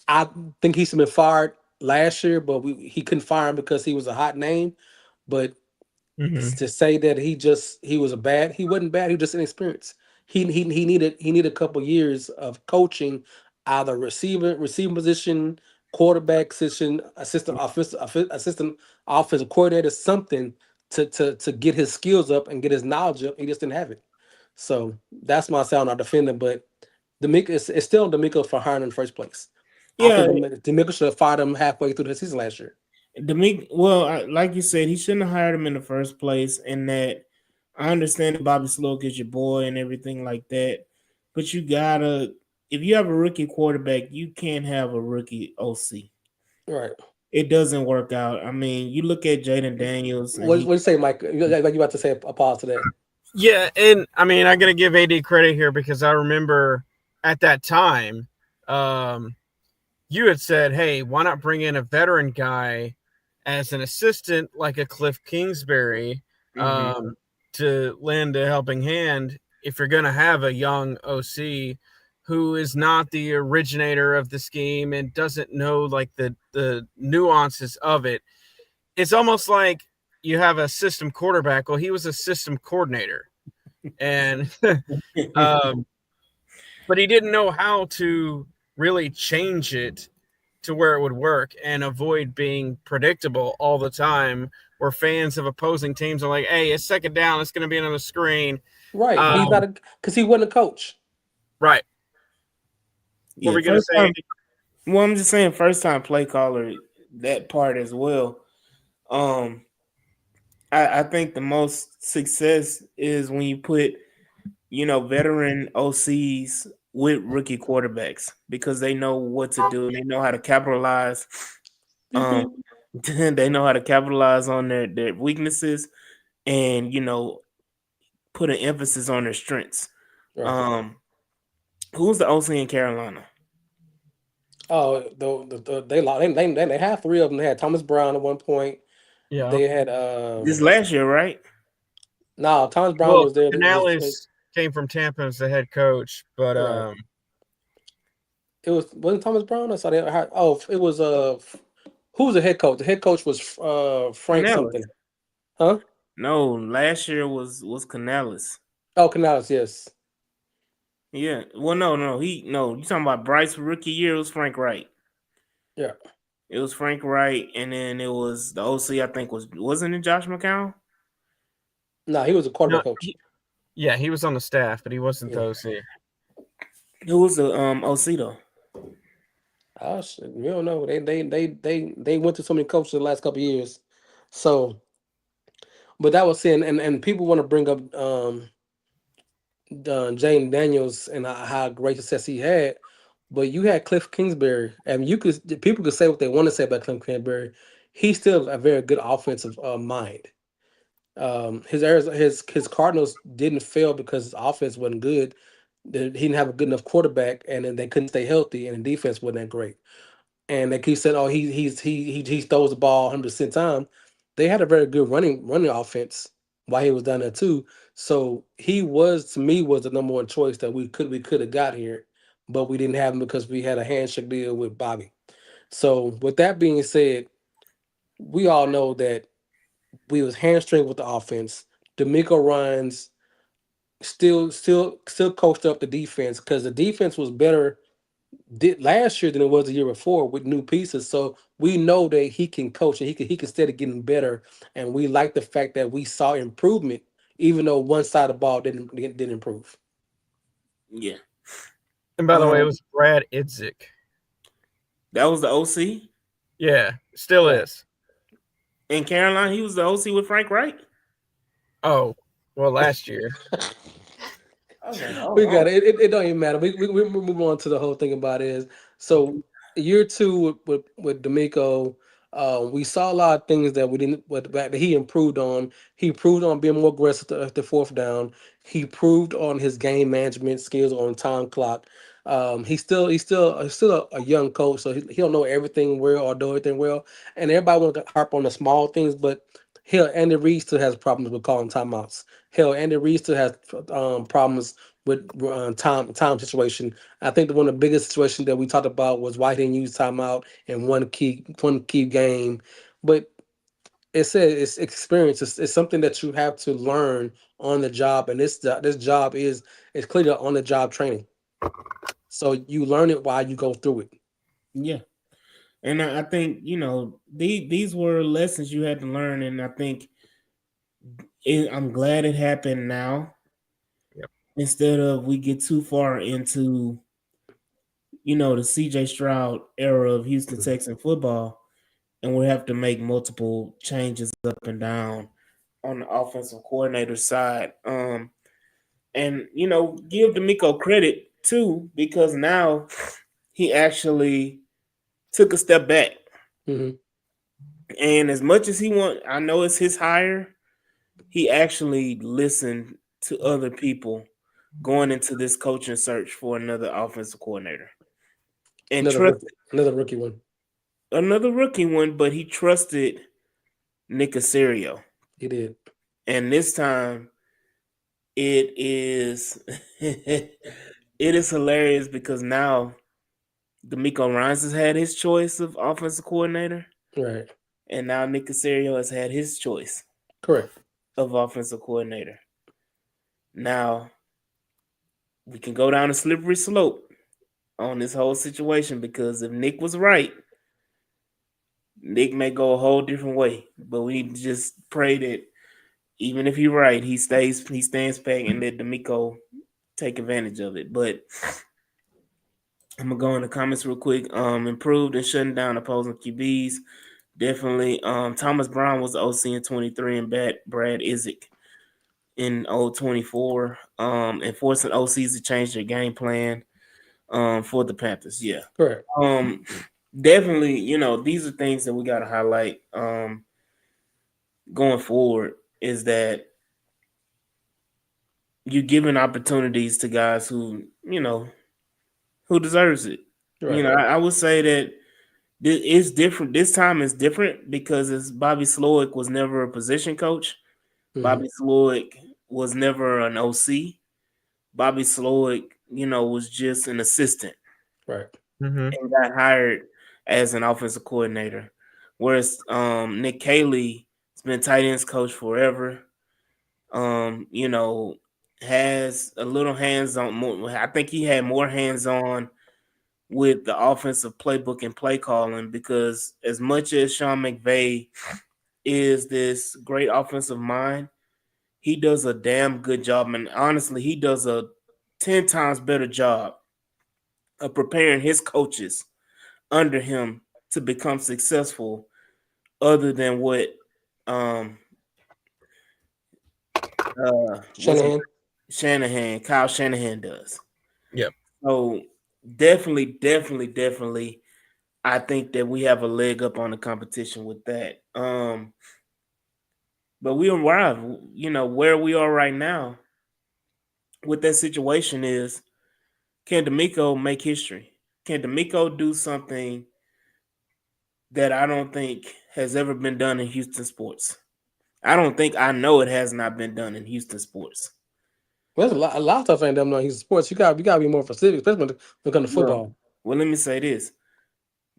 I think he should have been fired last year, but he couldn't fire him because he was a hot name. But Mhm. to say that he wasn't bad, he was just inexperienced. He needed a couple years of coaching, either receiving position, quarterback position, assistant offensive coordinator, something to get his skills up and get his knowledge up. He just didn't have it. So that's my sound on defending, but D'Amico it's still D'Amico for hiring in the first place. I Yeah, think D'Amico should have fired him halfway through the season last year. like you said, he shouldn't have hired him in the first place. And that I understand that Bobby Sloak is your boy and everything like that, but if you have a rookie quarterback, you can't have a rookie OC. Right. It doesn't work out. I mean, you look at Jaden Daniels, and What do you say, Mike? Like you about to say a pause to that? Yeah, and I mean, I got to give AD credit here because I remember at that time, um, you had said, "Hey, why not bring in a veteran guy as an assistant, like a Cliff Kingsbury, Mhm. to lend a helping hand if you're going to have a young OC who is not the originator of the scheme and doesn't know like the nuances of it." It's almost like you have a system quarterback. Well, he was a system coordinator, and um, but he didn't know how to really change it to where it would work and avoid being predictable all the time, where fans of opposing teams are like, "Hey, it's second down. It's going to be another screen." Right. He's not because he wasn't a coach. Right. What Yeah, were we going to first say, time. Andy? Well, I'm just saying, first time play caller, that part as well. Um, I think the most success is when you put, veteran OCs with rookie quarterbacks because they know what to do. They know how to capitalize. They know how to capitalize on their weaknesses and put an emphasis on their strengths. Right. Who's the OC in Carolina? Oh, they had three of them. They had Thomas Brown at one point. Yeah. They had This last year, right? no, Thomas Brown Well, was there. Canales came from Tampa as the head coach, but Right. It wasn't Thomas Brown. I saw they had, oh, it was who was the head coach? The head coach was Frank Canales. something. Huh? No, last year was Canales. Oh, Canales, yes. Yeah. Well, no. You talking about Bryce rookie year? It was Frank Wright. Yeah. It was Frank Wright, and then it was the OC. I think wasn't it Josh McCown? No, he was a quarterback no, coach. he was on the staff, but he wasn't the OC. Who was the OC though? Oh shit, we don't know. They went to so many coaches the last couple of years. So, but that was saying, and people want to bring up Jane Daniels and how great success he had, but you had Cliff Kingsbury, and people could say what they want to say about Cliff Kingsbury. He's still a very good offensive mind. His Cardinals didn't fail because his offense wasn't good. He didn't have a good enough quarterback, and then they couldn't stay healthy, and the defense wasn't that great. And they keep saying, "Oh, he throws the ball 100% time." They had a very good running offense while he was down there too. So he was to me was the number one choice that we could have got here, but we didn't have him because we had a handshake deal with Bobby. So with that being said, we all know that we was hamstring with the offense. Demeco Ryans still coached up the defense because the defense was better did last year than it was the year before with new pieces. So we know that he can coach and he can steady getting better. And we like the fact that we saw improvement, even though one side of the ball didn't improve. Yeah. And by the way, it was Brad Idzik. That was the OC Yeah, still is. in Carolina. He was the OC with Frank Wright. Oh, well, last year. We got it. It don't even matter. We move on to the whole thing about it is so year two with Demeco, we saw a lot of things that we didn't that he improved on. He improved on being more aggressive at the fourth down. He improved on his game management skills on time clock. He's still a young coach, so he don't know everything well or do everything well. And everybody wants to harp on the small things, but hell, Andy Reid still has problems with calling timeouts. Hell, Andy Reid still has problems with time situation. I think one of the biggest situations that we talked about was why he didn't use timeout in one key game. But it's experience. It's something that you have to learn on the job, and this job is clearly on the job training. So you learn it while you go through it. Yeah. And I think, these were lessons you had to learn. And I think I'm glad it happened now. Yep. Instead of we get too far into, the CJ Stroud era of Houston Texan football, and we have to make multiple changes up and down on the offensive coordinator side. And, give Demeco credit too, because now he actually took a step back. Mm-hmm. And as much as I know it's his hire, he actually listened to other people going into this coaching search for another offensive coordinator. And Another rookie one. Another rookie one, but he trusted Nick Caserio. He did. And this time it is it is hilarious because now Demeco Ryans has had his choice of offensive coordinator. Right. And now Nick Caserio has had his choice. Correct. Of offensive coordinator. Now, we can go down a slippery slope on this whole situation because if Nick was right, Nick may go a whole different way, but we need to just pray that even if you're right, he stands back and let Demeco take advantage of it. But I'm gonna go in the comments real quick. Improved and shutting down opposing QBs. Definitely. Thomas Brown was the OC in 23 and Brad Isaac in 24. And forcing OCs to change their game plan for the Panthers. Yeah. Correct. Definitely, these are things that we gotta highlight going forward, is that you're giving opportunities to guys who deserves it. Right. I would say that it's different. This time is different because Bobby Slowick was never a position coach. Bobby Slowick was never an OC. Bobby Slowick, was just an assistant. Right. And got hired as an offensive coordinator. Whereas Nick Caley has been tight ends coach forever. Has a little hands-on more. I think he had more hands-on with the offensive playbook and play calling, because as much as Sean McVay is this great offensive mind, he does a damn good job. And honestly, he does a 10 times better job of preparing his coaches under him to become successful, other than what Kyle Shanahan does. Yep. So definitely, I think that we have a leg up on the competition with that. But we arrive, where we are right now with that situation is, can Demeco make history? Can Demeco do something that I don't think has ever been done in Houston sports? I know it has not been done in Houston sports. Well, there's a lot of stuff ain't done on Houston sports. You got to be more specific, especially when it comes to football. Well, let me say this: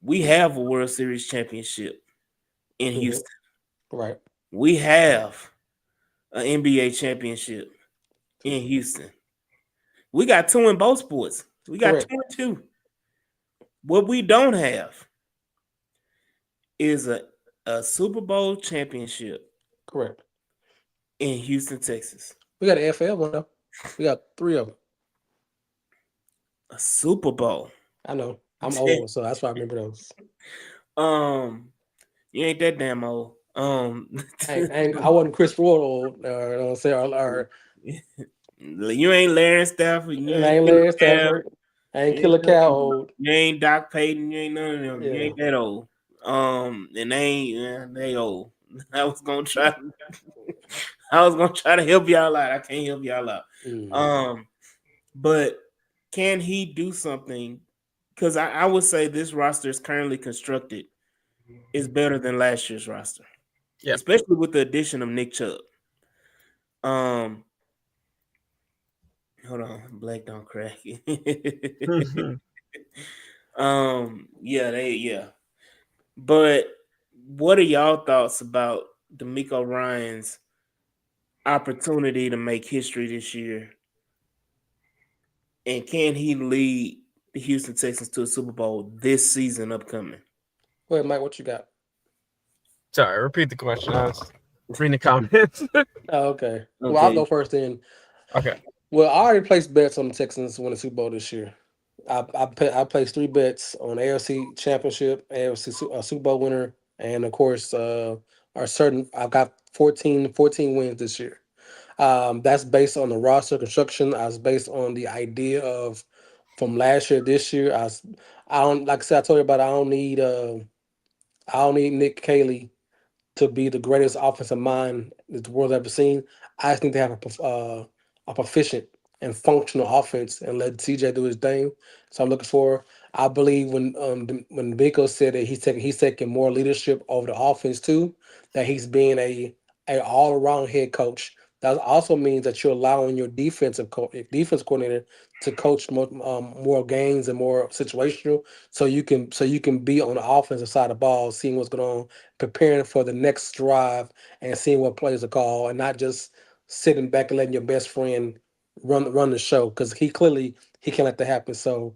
we have a World Series championship in Houston. Right. We have an NBA championship in Houston. We got 2 in both sports. We got Correct. 2 and 2. What we don't have is a Super Bowl championship. Correct. In Houston, Texas. We got an NFL one though. We got 3 of them. A Super Bowl. I know. I'm old, so that's why I remember those. You ain't that damn old. I wasn't Chris Ford old, or you ain't Larry Stafford. You ain't Larry Stafford. I ain't Killer Cow old. You ain't Doc Payton. You ain't none of them. Yeah. You ain't that old. And they old. I was gonna try to help y'all out. I can't help y'all out. But can he do something? Because I would say this roster is currently constructed is better than last year's roster. Yeah. Especially with the addition of Nick Chubb. Hold on, Black don't crack. Yeah. But what are y'all thoughts about Demeco Ryans' opportunity to make history this year? And can he lead the Houston Texans to a Super Bowl this season upcoming? Go ahead, Mike, what you got? Sorry, repeat the question. I was reading the comments. Oh, okay. Well, I'll go first then. Okay. Well, I already placed bets on the Texans to win the Super Bowl this year. I placed 3 bets on AFC Championship, AFC Super Bowl winner, and of course, I've got 14 wins this year. That's based on the roster construction. I was based on the idea of from last year, this year. I don't, like I said, I told you about. I don't need Nick Caley to be the greatest offensive mind that the world's ever seen. I just need to have a proficient and functional offense and let CJ do his thing. So I'm looking for. I believe when Demeco said that he's taking more leadership over the offense too, that he's being a all around head coach. That also means that you're allowing your defense coordinator to coach more games and more situational, so you can be on the offensive side of the ball, seeing what's going on, preparing for the next drive, and seeing what plays are called, and not just sitting back and letting your best friend run the show, because he can't let that happen. So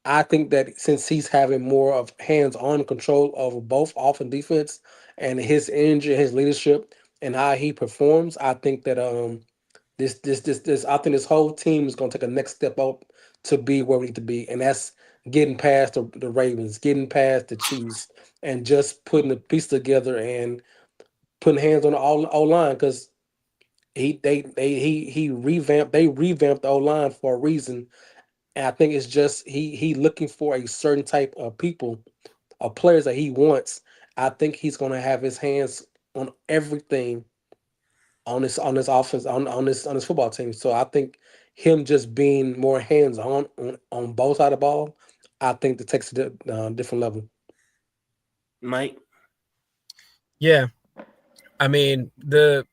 I think that since he's having more of hands-on control over both off and defense, and his energy, his leadership, and how he performs, I think that this I think this whole team is going to take a next step up to be where we need to be, and that's getting past the Ravens, getting past the Chiefs, and just putting the piece together and putting hands on the O line because he revamped the O line for a reason, and I think it's just he looking for a certain type of people or players that he wants. I think he's going to have his hands on everything on this offense on this football team. So I think him just being more hands on both side of the ball, I think that takes it to a different level. Mike. Yeah, I mean the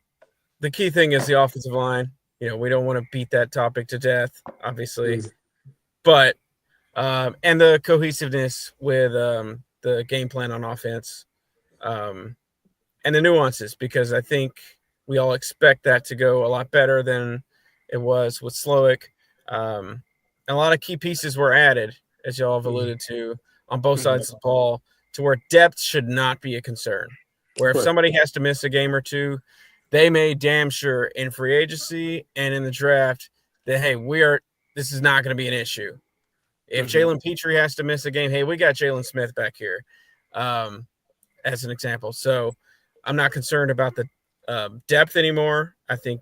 key thing is the offensive line. We don't want to beat that topic to death, obviously, but and the cohesiveness with the game plan on offense, and the nuances, because I think we all expect that to go a lot better than it was with Slowick. And a lot of key pieces were added, as y'all have alluded to, on both sides of the ball, to where depth should not be a concern. Where if somebody has to miss a game or two, they made damn sure in free agency and in the draft that, hey, this is not going to be an issue. If Jalen Petrie has to miss a game, hey, we got Jalen Smith back here, as an example. So I'm not concerned about the depth anymore. I think,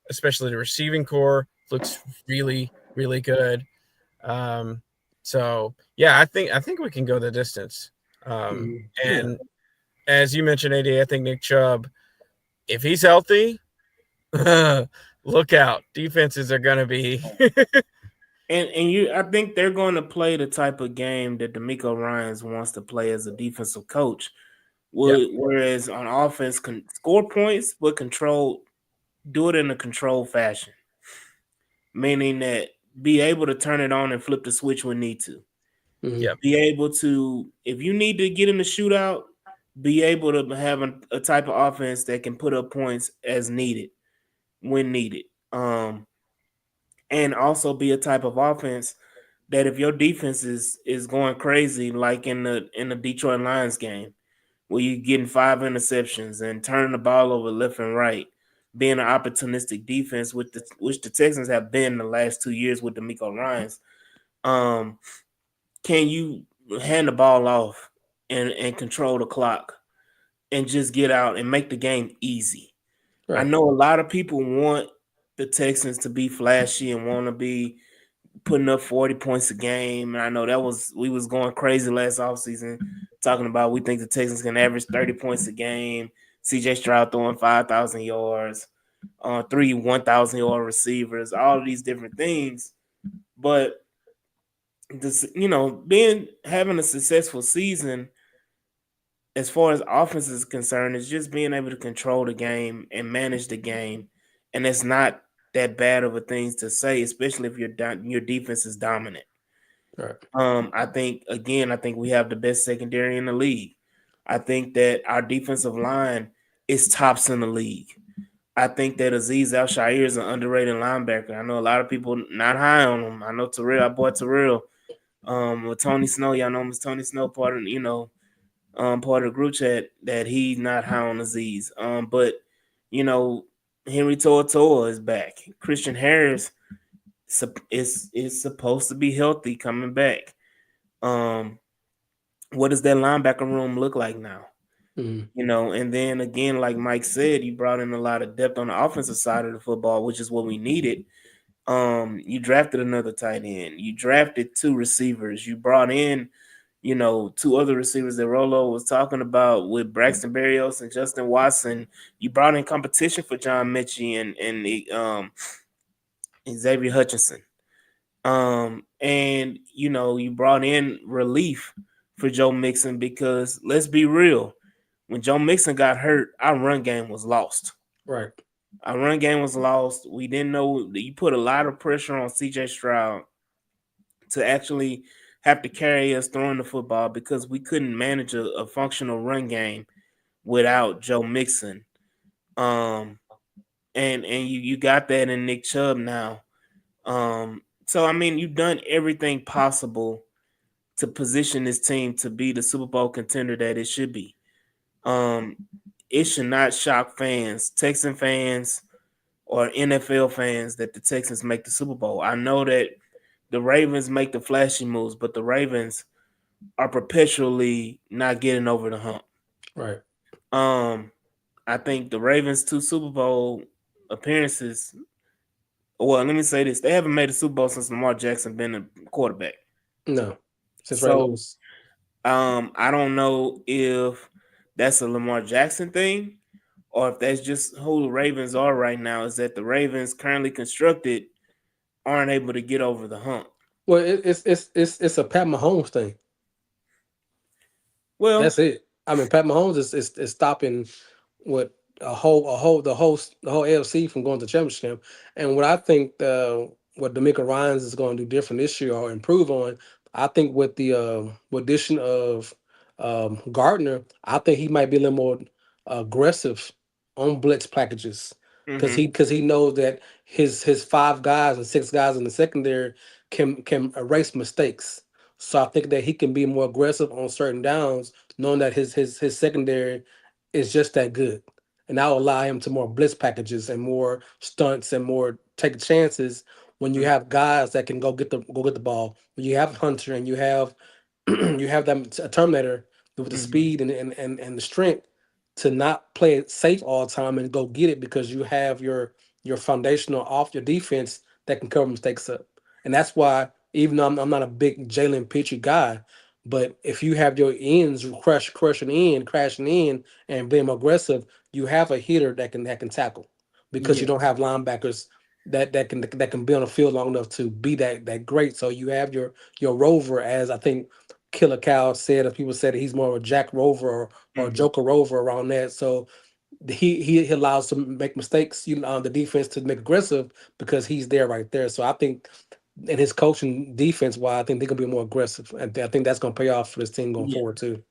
especially the receiving core looks really, really good. So yeah, I think we can go the distance. And as you mentioned, AD, I think Nick Chubb, if he's healthy, look out. Defenses are going to be. I think they're going to play the type of game that Demeco Ryans wants to play as a defensive coach. Whereas on offense, score points, but do it in a controlled fashion. Meaning that be able to turn it on and flip the switch when need to. Be able to, if you need to get in the shootout, be able to have a type of offense that can put up points as needed, when needed. And also be a type of offense that if your defense is going crazy, like in the Detroit Lions game, where you're getting 5 interceptions and turning the ball over left and right, being an opportunistic defense which the Texans have been the last 2 years with Demeco Ryans, can you hand the ball off and control the clock and just get out and make the game easy? Right. I know a lot of people want the Texans to be flashy and want to be putting up 40 points a game. And I know we was going crazy last offseason talking about we think the Texans can average 30 points a game. CJ Stroud throwing 5,000 yards, 3 1,000-yard receivers, all of these different things. But this, having a successful season as far as offense is concerned is just being able to control the game and manage the game. And it's not that bad of a thing to say, especially if your defense is dominant. Right. I think we have the best secondary in the league. I think that our defensive line is tops in the league. I think that Azeez Al-Shaair is an underrated linebacker. I know a lot of people not high on him. I know our boy Terrell, with Tony Snow, y'all know him as Tony Snow, part of the group chat, that he's not high on Azeez. But Henry To'oTo'o is back. Christian Harris is supposed to be healthy coming back. What does that linebacker room look like now? And then again, like Mike said, you brought in a lot of depth on the offensive side of the football, which is what we needed. You drafted another tight end. You drafted 2 receivers. You brought in, 2 other receivers that Rolo was talking about with Braxton Berrios and Justin Watson. You brought in competition for John Mechie and Xavier Hutchinson. And you brought in relief for Joe Mixon, because let's be real, when Joe Mixon got hurt, our run game was lost. Right. Our run game was lost. We didn't know that you put a lot of pressure on CJ Stroud to actually have to carry us throwing the football, because we couldn't manage a functional run game without Joe Mixon. And you got that in Nick Chubb now. So I mean, you've done everything possible to position this team to be the Super Bowl contender that it should be. Um, it should not shock fans, Texan fans, or NFL fans that the Texans make the Super Bowl. I know that the Ravens make the flashy moves, but the Ravens are perpetually not getting over the hump. Right. Um, I think the Ravens' two Super Bowl appearances. Well, let me say this: they haven't made a Super Bowl since Lamar Jackson been a quarterback. No. Since Ray So, Lewis. I don't know if that's a Lamar Jackson thing or if that's just who the Ravens are right now. Is that the Ravens currently constructed aren't able to get over the hump? Well, it's a Pat Mahomes thing. Well, That's it. I mean, Pat Mahomes is stopping what the whole AFC from going to championship. And what I think what Demeco Ryans is going to do different this year or improve on, I think with the with addition of Gardner, I think he might be a little more aggressive on blitz packages because mm-hmm, he knows that his five guys and six guys in the secondary can erase mistakes. So I think that he can be more aggressive on certain downs, knowing that his secondary is just that good. And that will allow him to more blitz packages and more stunts and more take chances when you have guys that can go get the ball. When you have Hunter and you have you have that a Terminator with the mm-hmm, speed and the strength to not play it safe all the time and go get it because you have your foundational off your defense that can cover mistakes up. And that's why even though I'm not a big Jalen Petrie guy, but if you have your ends crashing in and being aggressive, you have a hitter that can tackle because you yeah, don't have linebackers that can be on the field long enough to be that great. So you have your rover, as I think Killer Cow said, or people said that he's more of a Jack Rover or mm-hmm, Joker Rover around that. So he allows to make mistakes, the defense to make aggressive because he's there right there. So I think in his coaching defense, why I think they're gonna be more aggressive, and I think that's gonna pay off for this team going yeah. forward too.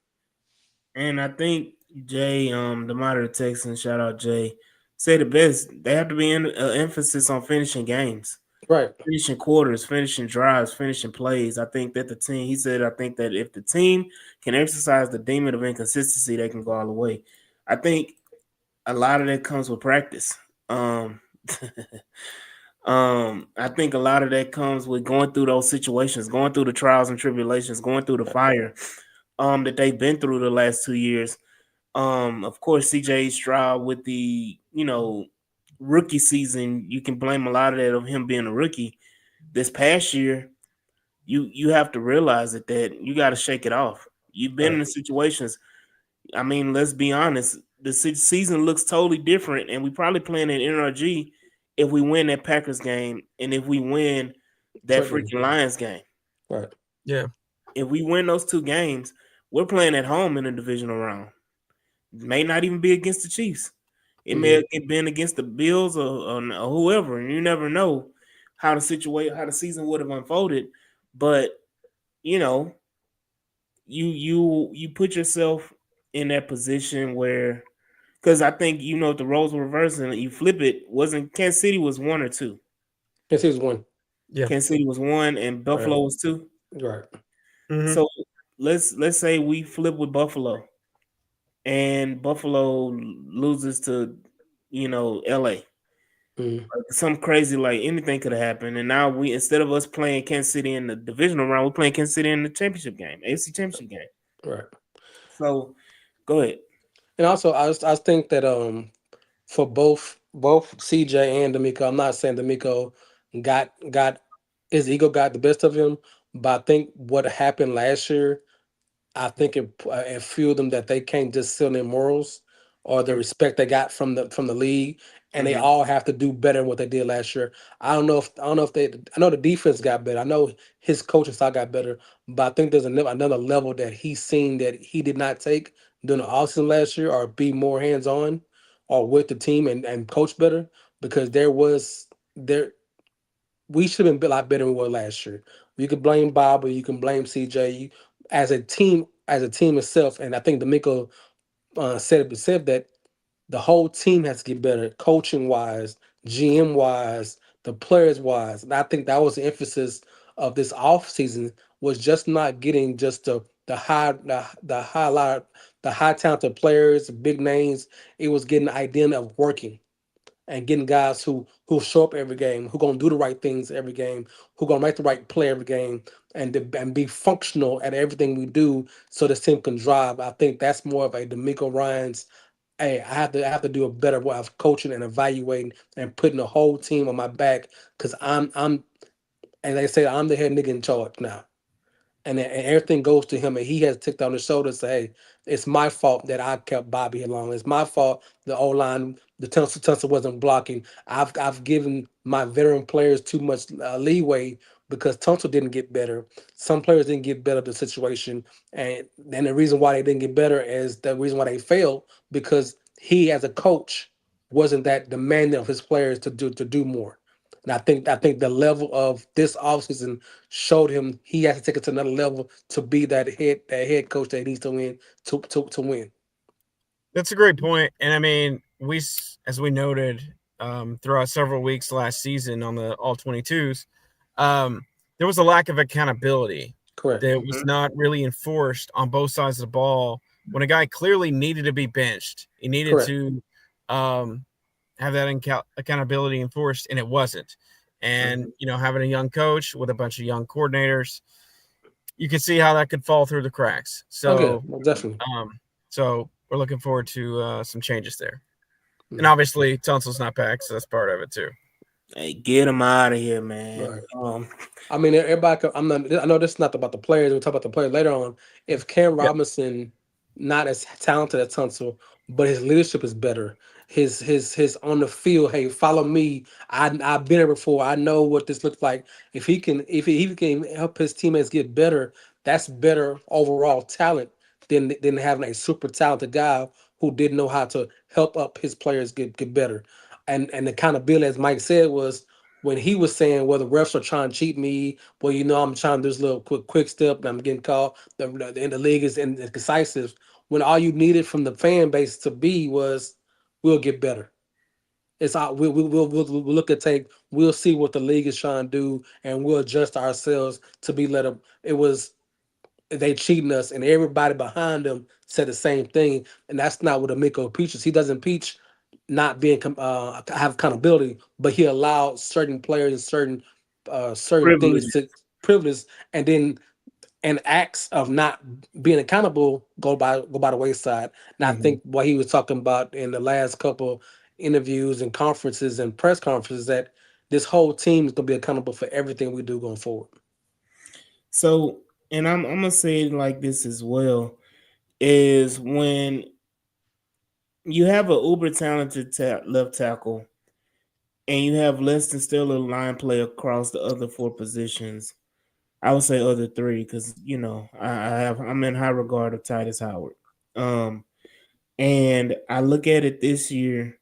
And I think Jay, the moderator Texan, shout out Jay, said the best. They have to be in emphasis on finishing games, Right, finishing quarters, finishing drives, finishing plays. I think that the team, he said, I think that if the team can exercise the demon of inconsistency, they can go all the way. I think a lot of that comes with practice. Um, I think a lot of that comes with going through those situations, going through the trials and tribulations, going through the fire that they've been through the last 2 years. Of course, CJ Stroud with the rookie season, you can blame a lot of that of him being a rookie. This past year, you have to realize that you got to shake it off. You've been right, in the situations. I mean, let's be honest. The season looks totally different, and we probably playing in NRG if we win that Packers game and if we win that certainly, freaking Lions game. right, Yeah. If we win those two games, we're playing at home in the divisional round. It may not even be against the Chiefs. It may hmm have been against the Bills or whoever, and you never know how the season would have unfolded. But you know, you put yourself in that position where, because I think if the roles were reversed and you flip it, wasn't Kansas City was one or two? Yes, he's one. Yeah. Kansas City was one and Right, Buffalo was two. right, Hmm. So let's say we flip with Buffalo and Buffalo loses to LA. mm Some crazy, like anything could have happened. And now we, instead of us playing Kansas City in the divisional round, we're playing Kansas City in the championship game, AFC championship game. right. So go ahead. And also, I think that for both CJ and D'Amico, I'm not saying D'Amico got his ego got the best of him, but I think what happened last year, I think it fueled them that they can't just sit on their morals or the respect they got from the league, and they Mm-hmm. all have to do better than what they did last year. I don't know if they. I know the defense got better. I know his coaching style got better, but I think there's another level that he's seen that he did not take during the offseason last year, or be more hands on, or with the team and coach better because there we should have been a lot better than we were last year. You could blame Bob or you can blame CJ as a team itself. And I think D'Amico said that the whole team has to get better, coaching wise, GM wise, the players wise. And I think that was the emphasis of this off season, was just not getting just the highlight the high talented players, big names. It was getting the idea of working and getting guys who show up every game, who gonna do the right things every game, who gonna make the right play every game, and be functional at everything we do, so the team can drive. I think that's more of a Demeco Ryans. Hey, I have to do a better way of coaching and evaluating and putting the whole team on my back, because I'm and they say I'm the head nigga in charge now, and everything goes to him, and he has ticked on his shoulder and say, "Hey, it's my fault that I kept Bobby along. It's my fault the O line, the Tunsil wasn't blocking. I've given my veteran players too much leeway because Tunsil didn't get better. Some players didn't get better the situation, and then the reason why they didn't get better is the reason why they failed, because he as a coach wasn't that demanding of his players to do more." And I think the level of this offseason showed him he has to take it to another level to be that head coach that he needs to win to win. That's a great point. And I mean, as we noted throughout several weeks last season on the all 22s, there was a lack of accountability Correct. that was not really enforced on both sides of the ball. When a guy clearly needed to be benched, he needed Correct. to have that accountability enforced, and it wasn't. And having a young coach with a bunch of young coordinators, you can see how that could fall through the cracks. So, Okay, well, definitely. So we're looking forward to some changes there. And obviously, Tunsil's not back, so that's part of it too. Hey, get him out of here, man. Right. I mean, everybody. I know this is not about the players. We'll talk about the players later on. If Cam Robinson not as talented as Tunsil, but his leadership is better. His on the field. Hey, follow me. I've been there before. I know what this looks like. If he can help his teammates get better, that's better overall talent than having a super talented guy who didn't know how to help up his players get better. And the accountability, as Mike said, was when he was saying, well, the refs are trying to cheat me. Well, I'm trying to do this little quick step and I'm getting called. The league is indecisive. When all you needed from the fan base to be was, we'll get better. It's all we'll look at tape. We'll see what the league is trying to do, and we'll adjust ourselves to be let them. It was they cheating us, and everybody behind them said the same thing, and that's not what Amico preaches. He doesn't preach not being have accountability, but he allowed certain players and certain things Privilege. to privilege, and then and acts of not being accountable go by the wayside. And I think what he was talking about in the last couple interviews and conferences and press conferences, that this whole team is gonna be accountable for everything we do going forward. So, and I'm gonna say it like this as well, is when you have an uber talented left tackle and you have less than still a line play across the other four positions. I would say other three because I'm in high regard of Titus Howard. And I look at it this year.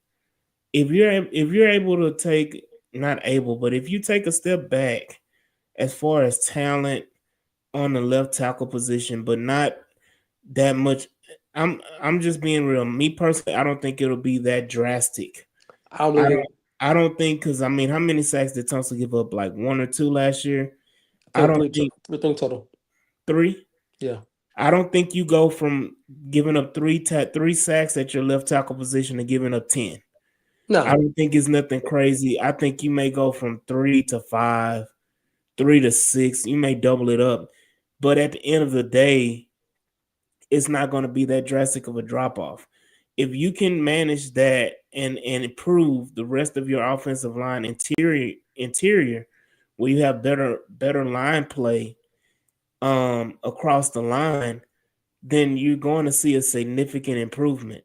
If you're able to take not able, but if you take a step back as far as talent on the left tackle position, but not that much. I'm just being real. Me personally, I don't think it'll be that drastic. I don't think because how many sacks did Tunsil give up? Like one or two last year. I don't think three total. 3. Yeah. I don't think you go from giving up three sacks at your left tackle position to giving up 10. No. I don't think it's nothing crazy. I think you may go from 3 to 5, 3 to 6. You may double it up. But at the end of the day, it's not going to be that drastic of a drop-off. If you can manage that and improve the rest of your offensive line interior where you have better line play across the line, then you're going to see a significant improvement.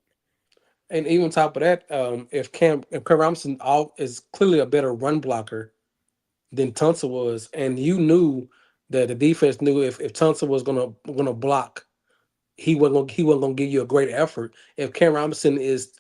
And even on top of that, if Cam Robinson is clearly a better run blocker than Tunsil was, and you knew that the defense knew if Tunsil was gonna block, he wasn't gonna give you a great effort. If Cam Robinson is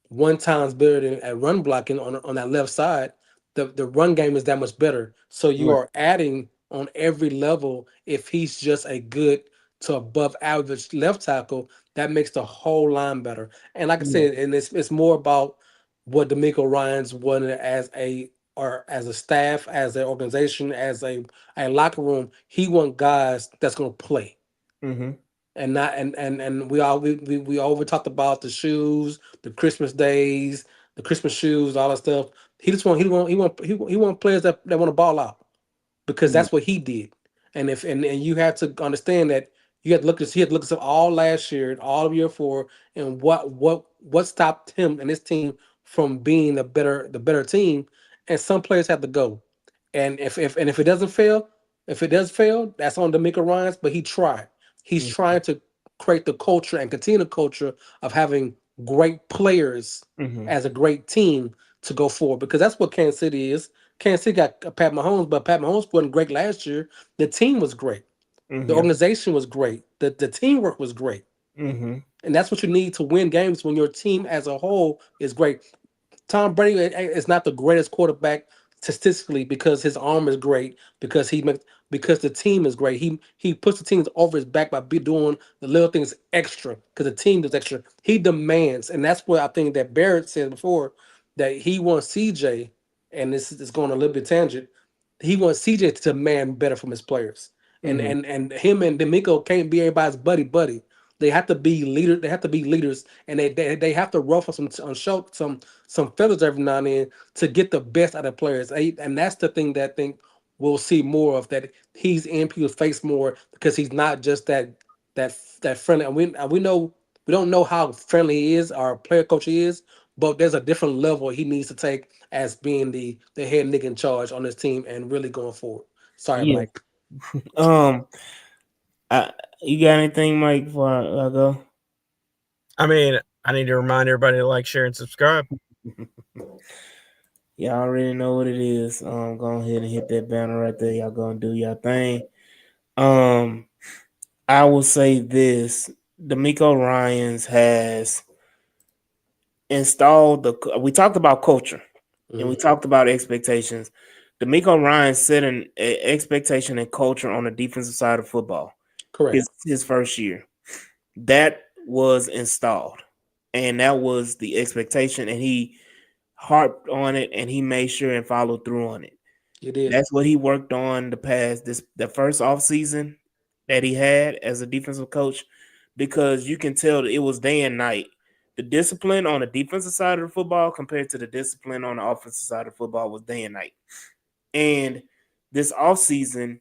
1 times better than at run blocking on that left side, the run game is that much better. So you are adding on every level. If he's just a good to above average left tackle, that makes the whole line better. And like I said, and it's more about what Demeco Ryans wanted as a or as a staff, as an organization, as a locker room, he want guys that's gonna play. Mm-hmm. And not and we over talked about the shoes, the Christmas days, the Christmas shoes, all that stuff. He want players that want to ball out because Yeah. that's what he did. And if and you have to understand that you have to look at he had to look at all last year, all of year four, and what stopped him and his team from being the better team. And some players have to go. And if it doesn't fail, if it does fail, that's on Demeco Ryans, but he tried. He's trying to create the culture and continue the culture of having great players Mm-hmm. as a great team to go forward because that's what Kansas City is. Kansas City got Pat Mahomes, but Pat Mahomes wasn't great last year. The team was great. The Mm-hmm. organization was great. The teamwork was great. Mm-hmm. And that's what you need to win games when your team as a whole is great. Tom Brady is not the greatest quarterback statistically because his arm is great, because the team is great. He puts the teams over his back by doing the little things extra because the team does extra. He demands, and that's what I think that Barrett said before that he wants CJ, and this is going a little bit tangent. He wants CJ to demand better from his players, and Mm-hmm. and him and Demeco can't be everybody's buddy. They have to be leaders. They have to be leaders, and they have to ruffle some feathers every now and then to get the best out of players. And that's the thing that I think we'll see more of, that he's in people's face more because he's not just that friendly. And we know we don't know how friendly he is, our player coach he is, but there's a different level he needs to take as being the head nigga in charge on this team and really going forward. Sorry, Yeah. Mike. You got anything, Mike, before I go? I mean, I need to remind everybody to like, share, and subscribe. Y'all already know what it is. Go ahead and hit that banner right there. Y'all go and do your thing. I will say this: Demeco Ryans has installed we talked about culture and we talked about expectations. Demeco Ryans set an expectation and culture on the defensive side of football. Correct. His first year. That was installed. And that was the expectation. And he harped on it and he made sure and followed through on it. You did. That's what he worked on the first offseason that he had as a defensive coach, because you can tell that it was day and night. The discipline on the defensive side of the football compared to the discipline on the offensive side of football was day and night. And this offseason,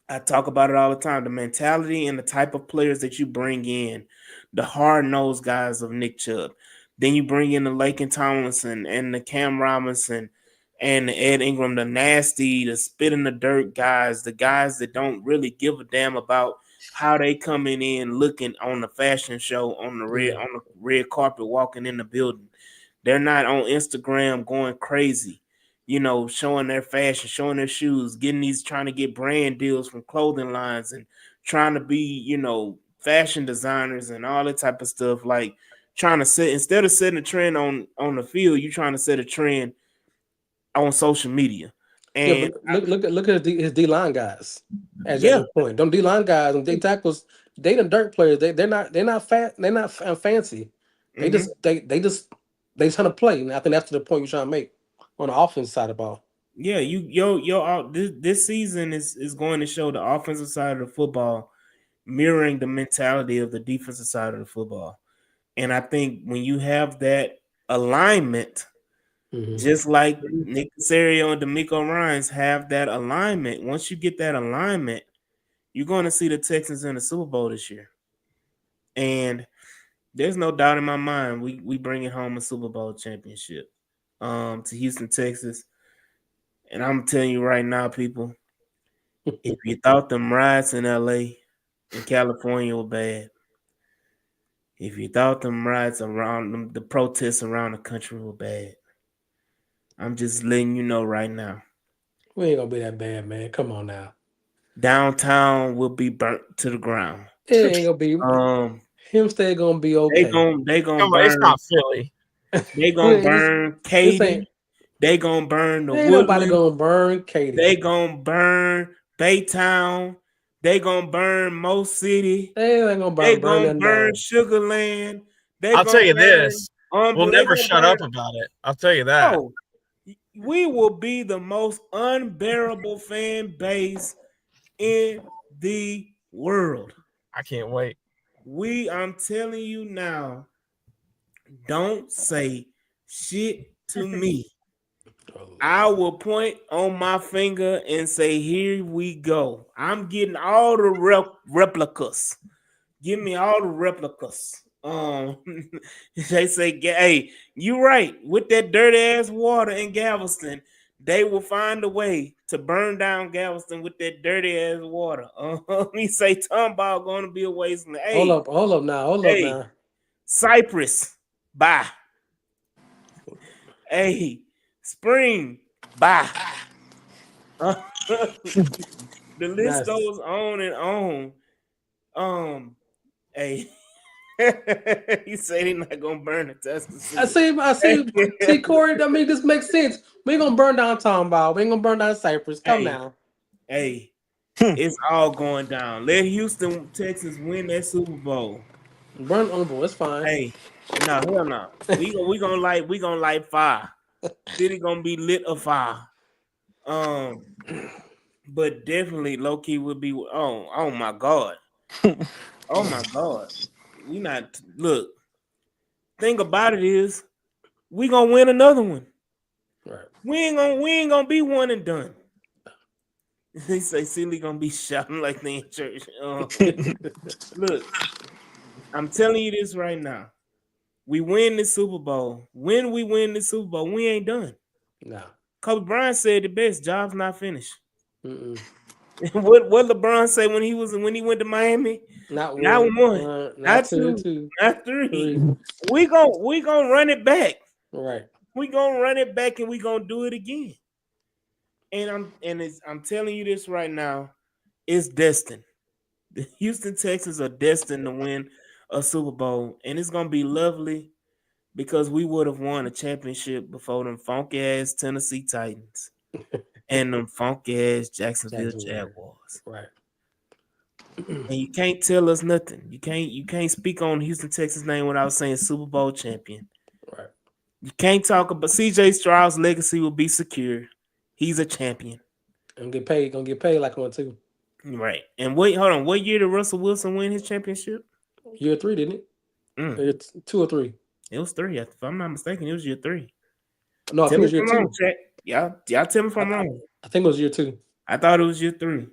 I talk about it all the time, the mentality and the type of players that you bring in, the hard-nosed guys of Nick Chubb. Then you bring in the Laken Tomlinson and the Cam Robinson and the Ed Ingram, the nasty, the spit in the dirt guys, the guys that don't really give a damn about how they coming in looking on the fashion show on the red carpet walking in the building. They're not on Instagram going crazy, showing their fashion, showing their shoes, trying to get brand deals from clothing lines and trying to be, fashion designers and all that type of stuff. Like trying to instead of setting a trend on the field, you're trying to set a trend on social media. And but look at his D line guys. As your point, them D line guys and D tackles, they the dirt players. They're not fat. They're not fancy. They just they trying to play. And I think that's the point you're trying to make on the offensive side of the ball. Yeah, this season is going to show the offensive side of the football mirroring the mentality of the defensive side of the football. And I think when you have that alignment, just like Nick Caserio and Demeco Ryans have that alignment, once you get that alignment, you're going to see the Texans in the Super Bowl this year. And there's no doubt in my mind we bringing home a Super Bowl championship to Houston, Texas. And I'm telling you right now, people, if you thought them riots in LA and California were bad, if you thought them riots around them, the protests around the country were bad, I'm just letting you know right now. We ain't gonna be that bad, man. Come on now. Downtown will be burnt to the ground. It ain't gonna be. Hempstead gonna be okay. They gonna burn. It's not Philly. They gonna burn Katy. They gonna burn the Woodland. Nobody gonna burn Katy. They gonna burn Baytown. They gonna burn Mo City. They ain't gonna burn. They gonna burn Sugarland. I'll tell you this. We'll never shut up about it. I'll tell you that. Oh, we will be the most unbearable fan base in the world. I can't wait. I'm telling you now, don't say shit to me. I will point on my finger and say, here we go. I'm getting all the replicas. Give me all the replicas. They say, hey, you right. With that dirty ass water in Galveston, they will find a way to burn down Galveston with that dirty ass water. Me say Tomball going to be a wasteland. Hey, hold up now. Cypress, bye. Hey, Spring, bye. The list goes on and on. Hey. He said he's not gonna burn the Tuscaloosa. I see, Corey. I mean, this makes sense. We ain't gonna burn down Tomball. We ain't gonna burn down Cypress. Come now. Hey, it's all going down. Let Houston, Texas win that Super Bowl. Burn Humble, it's fine. Hey, no, hell no. We gonna light fire. City gonna be lit of fire. But definitely low key would be. Oh my god. Oh my god. We not look. Thing about it is, we gonna win another one. Right. We ain't gonna be one and done. They say Silly gonna be shouting like they in church. Look, I'm telling you this right now. We win the Super Bowl. When we win the Super Bowl, we ain't done. No. Kobe Bryant said the best. Job's not finished. What LeBron say when he went to Miami? Not one, not two, not three. We gonna run it back. Right. We gonna run it back and we gonna do it again. And I'm telling you this right now, it's destined. The Houston Texans are destined to win a Super Bowl, and it's gonna be lovely because we would have won a championship before them funky ass Tennessee Titans and them funky ass Jacksonville Jaguars. Right. And you can't tell us nothing. You can't speak on Houston Texans name without saying Super Bowl champion. Right. You can't talk about CJ Stroud's legacy will be secure. He's a champion. And gonna get paid like one too. Right. And hold on. What year did Russell Wilson win his championship? Year 3, didn't it? It's 2 or 3. It was 3. If I'm not mistaken, it was year 3. No, I think it was year 2. Y'all tell me if I'm wrong. I think it was year 2. I thought it was year 3.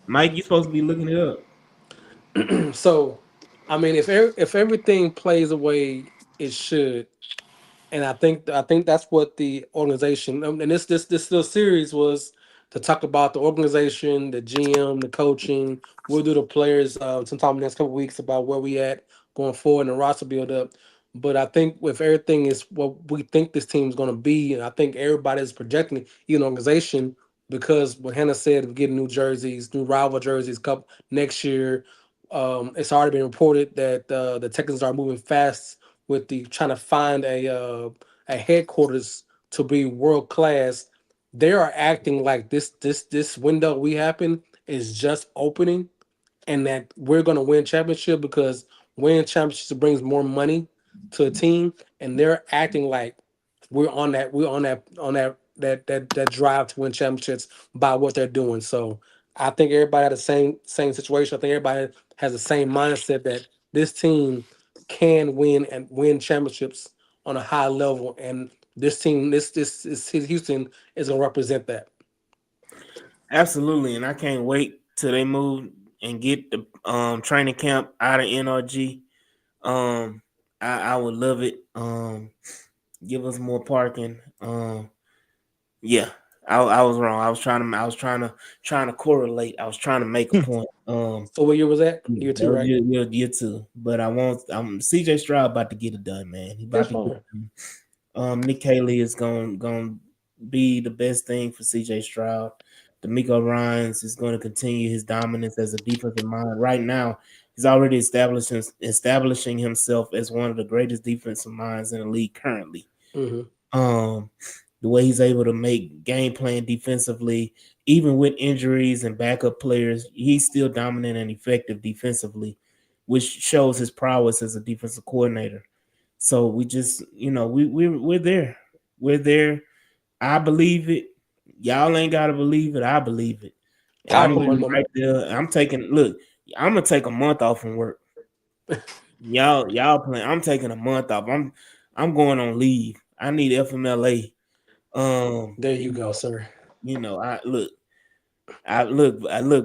Mike, you supposed to be looking it up. So, I mean, if everything plays the way it should, and I think that's what the organization and this little series was to talk about the organization, the GM, the coaching. We'll do the players sometime in the next couple of weeks about where we at going forward and the roster build up. But I think if everything is what we think this team is going to be, and I think everybody is projecting even organization, because what Hannah said, we're getting new jerseys, new rival jerseys next year. It's already been reported that the Texans are moving fast with the trying to find a headquarters to be world class. They are acting like this window we happen is just opening, and that we're going to win championship because winning championships brings more money to a team, and they're acting like we're on that drive to win championships by what they're doing. So I think everybody had the same situation. I think everybody has the same mindset that this team can win championships on a high level, and this team, this Houston is going to represent that. Absolutely, and I can't wait till they move and get the training camp out of NRG. I would love it. Give us more parking. Yeah, I was wrong. I was trying to correlate. I was trying to make a point. So what year was that? Year 2, right? Year 2. But CJ Stroud about to get it done, man. He about to get it. Nick Haley is going be the best thing for CJ Stroud. Demeco Ryans is going to continue his dominance as a defensive mind. Right now, he's already establishing himself as one of the greatest defensive minds in the league currently. Mm-hmm. The way he's able to make game plan defensively, even with injuries and backup players, he's still dominant and effective defensively, which shows his prowess as a defensive coordinator. So we just, we're there. we're there. I believe it. Y'all ain't gotta believe it. I believe it. And I I'm believe going right there. I'm gonna take a month off from work. Y'all playing. I'm taking a month off. I'm going on leave. I need FMLA. There you go, sir. I look.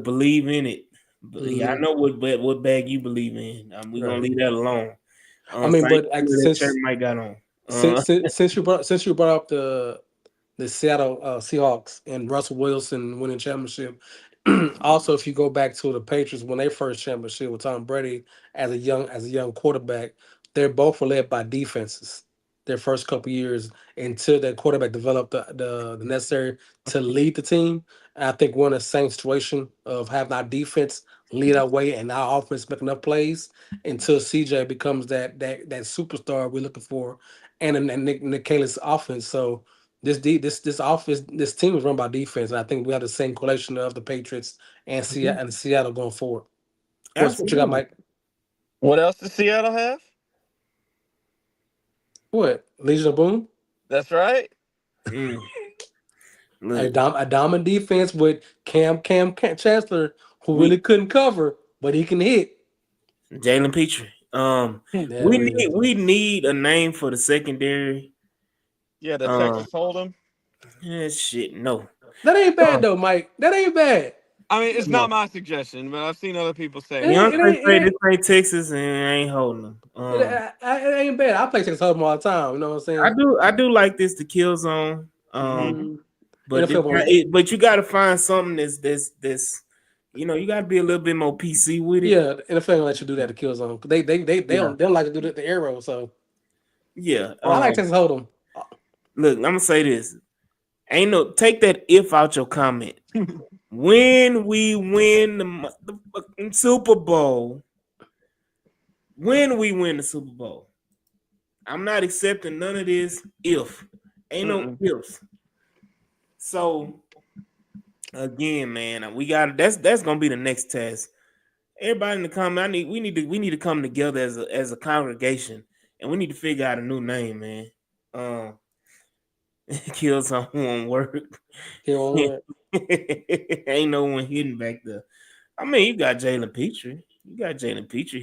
Believe in it. Yeah, I know what bag you believe in. We're gonna leave that alone. I mean, but like, that shirt Mike got on. since you brought up the Seattle Seahawks and Russell Wilson winning championship. Also, if you go back to the Patriots when they first championship with Tom Brady as a young quarterback, they're both were led by defenses. Their first couple years until that quarterback developed the necessary to lead the team. And I think we're in the same situation of having our defense lead our way and our offense making enough plays until CJ becomes that superstar we're looking for, and Nick Caley's offense. So this offense, this team is run by defense, and I think we have the same correlation of the Patriots and Seattle going forward. What you got, Mike? What else does Seattle have? What, Legion of Boom? That's right. A dominant defense with Cam Chancellor, who really couldn't cover, but he can hit. Jalen Petrie. We need a name for the secondary. Yeah, the Texans hold him. Yeah, shit, no. That ain't bad though, Mike. That ain't bad. I mean, it's not my suggestion, but I've seen other people say Beyonce say Texas and ain't holding them. It ain't bad. I play Texas Hold 'em all the time. You know what I'm saying? I do like this, the kill zone. But you got to find something that's you got to be a little bit more PC with it. Yeah, the NFL let you do that to kill zone. They don't like to do the arrow. So yeah, I like Texas Hold 'em. Look, I'm gonna say this. Take that if out your comment. When we win the fucking Super Bowl, I'm not accepting none of this if. Ain't no ifs. So again, man, we got that's gonna be the next test. Everybody in the comment, we need to come together as a congregation, and we need to figure out a new name, man. Kills on won't work. Ain't no one hitting back there. I mean, you got Jalen Petrie.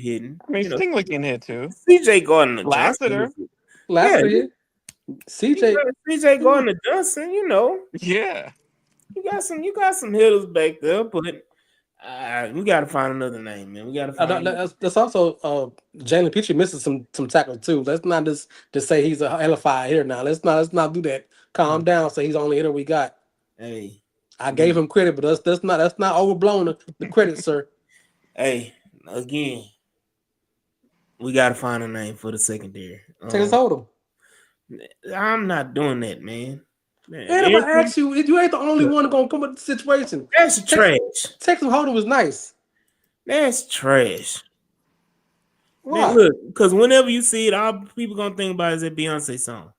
Hitting. I mean, Stingley can hit too. CJ Gardner Lassiter. CJ Gardner Johnson. Yeah. You got some hitters back there, but we got to find another name, man. We got to find. That's also Jalen Petrie missing some tackles too. Let's not just say he's a hellified hitter now. Let's not do that. Calm down. Say he's the only hitter we got. Hey, I gave him credit, but that's not overblown the credit, sir. Hey, again, we got to find a name for the secondary. Texas Hold 'em. I'm not doing that, man. And I ask you, you ain't the only one gonna come with the situation. That's trash. Texas Hold 'em was nice. That's trash. Why? Man, look, because whenever you see it, all people gonna think about is that Beyonce song.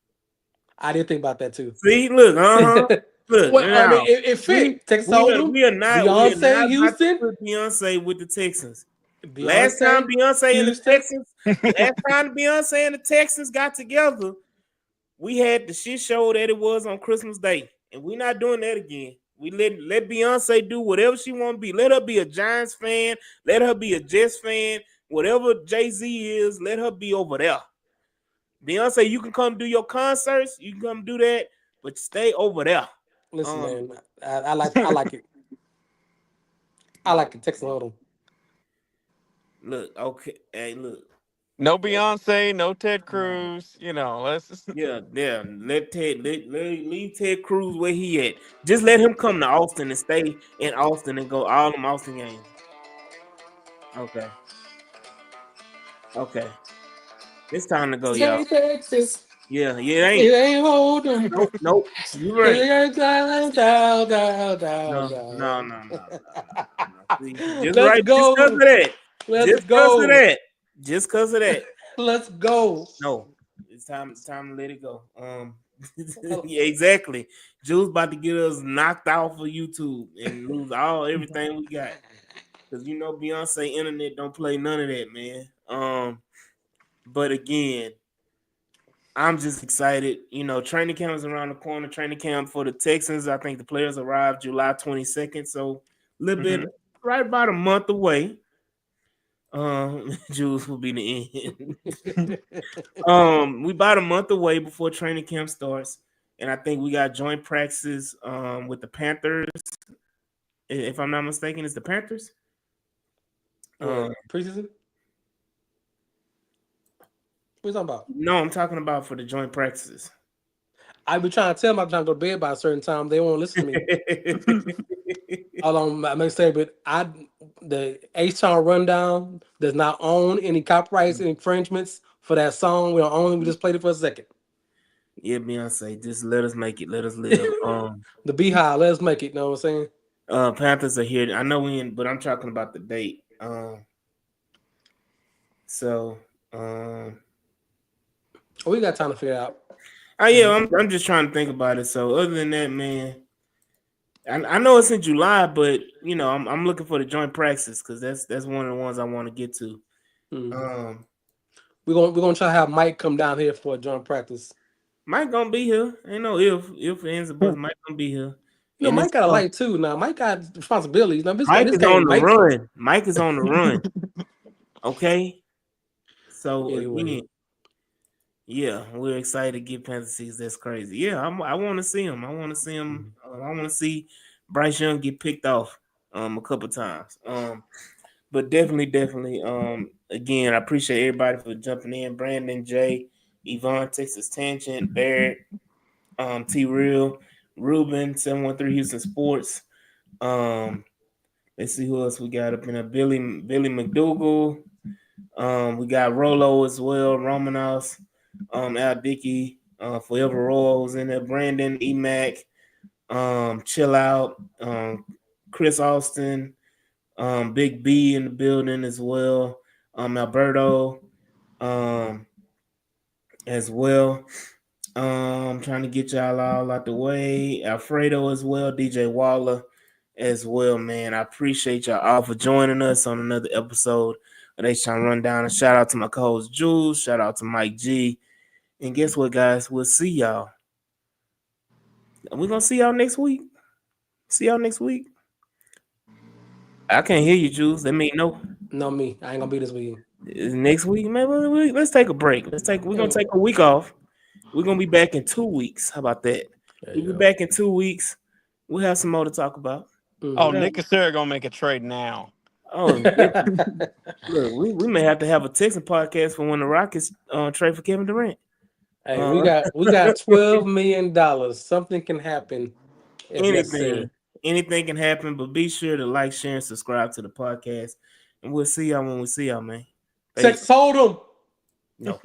I did think about that too. See, look, look. Well, I mean, it fit. Texas Hold 'em. Beyonce, Houston. Put Beyonce with the Texans. Beyonce, last time Beyonce Houston. and the Texans got together, we had the shit show that it was on Christmas Day, and we're not doing that again. We let Beyonce do whatever she want to be. Let her be a Giants fan. Let her be a Jets fan. Whatever Jay-Z is, let her be over there. Beyonce, you can come do your concerts. You can come do that, but stay over there. Listen, man, I like it. I like it. Texas Hold 'em. Look, okay. Hey, look. No Beyonce, no Ted Cruz. Let's just... Yeah. Leave Ted Cruz where he at. Just let him come to Austin and stay in Austin and go all them Austin games. Okay. It's time to go, y'all. Texas. Yeah, it ain't Hold 'em. Nope. You right. Down. No. Just Let's right. go. Just because of that. Let's go. No, it's time to let it go. Yeah, exactly. Jules about to get us knocked off of YouTube and lose everything we got. Because Beyonce internet don't play none of that, man. But again, I'm just excited. Training camp is around the corner. Training camp for the Texans. I think the players arrive July 22nd. So a little bit, right about a month away. Jules will be the end. We about a month away before training camp starts, and I think we got joint practices with the Panthers. If I'm not mistaken, it's the Panthers. Preseason? What you talking about? No, I'm talking about for the joint practices. I be trying to tell them I'm trying to go to bed by a certain time. They won't listen to me. Hold on, I may say, but the H-Town Rundown does not own any copyrights and infringements for that song. We don't own it. We just played it for a second. Yeah, Beyonce, just let us make it. Let us live. The Beehive, let us make it. Know what I'm saying? Panthers are here. I know but I'm talking about the date. We got time to figure out. Oh yeah, I'm just trying to think about it. So other than that, man, I know it's in July, but I'm looking for the joint practice because that's one of the ones I want to get to. We're gonna try to have Mike come down here for a joint practice. Mike gonna be here. Ain't no if ends but Mike gonna be here. Mike got a light too. Now Mike got responsibilities. Now Mike is on the run. Mike is on the run. Okay. So anyway. Yeah, we're excited to get Panther season. That's crazy. Yeah, I want to see him. I want to see him. I want to see Bryce Young get picked off a couple times. But definitely. Again, I appreciate everybody for jumping in. Brandon, Jay, Yvonne, Texas Tangent, Barrett, T Real, Ruben, 713 Houston Sports. Let's see who else we got up in there. Billy McDougal. We got Rolo as well. Romanos. Al Dickey, Forever Royals in there, Brandon, Emac, Chill Out, Chris Austin, Big B in the building as well, Alberto, as well. I'm trying to get y'all all out the way. Alfredo as well, DJ Waller as well, man. I appreciate y'all all for joining us on another episode of H-Town Rundown. And shout out to my co-host Jules. Shout out to Mike G. And guess what, guys? We'll see y'all. We're going to see y'all next week. See y'all next week. I can't hear you, Jules. That mean no. No, me. I ain't going to be this week. Next week, maybe let's take a break. We're going to take a week off. We're going to be back in 2 weeks. How about that? We'll be back in 2 weeks. We'll have some more to talk about. Oh, Nick and Sarah going to make a trade now. Oh, look, we may have to have a Texan podcast for when the Rockets trade for Kevin Durant. Hey, we got $12 million. Something can happen. Anything can happen, but be sure to like, share, and subscribe to the podcast. And we'll see y'all when we see y'all, man. Texas Hold'em. No.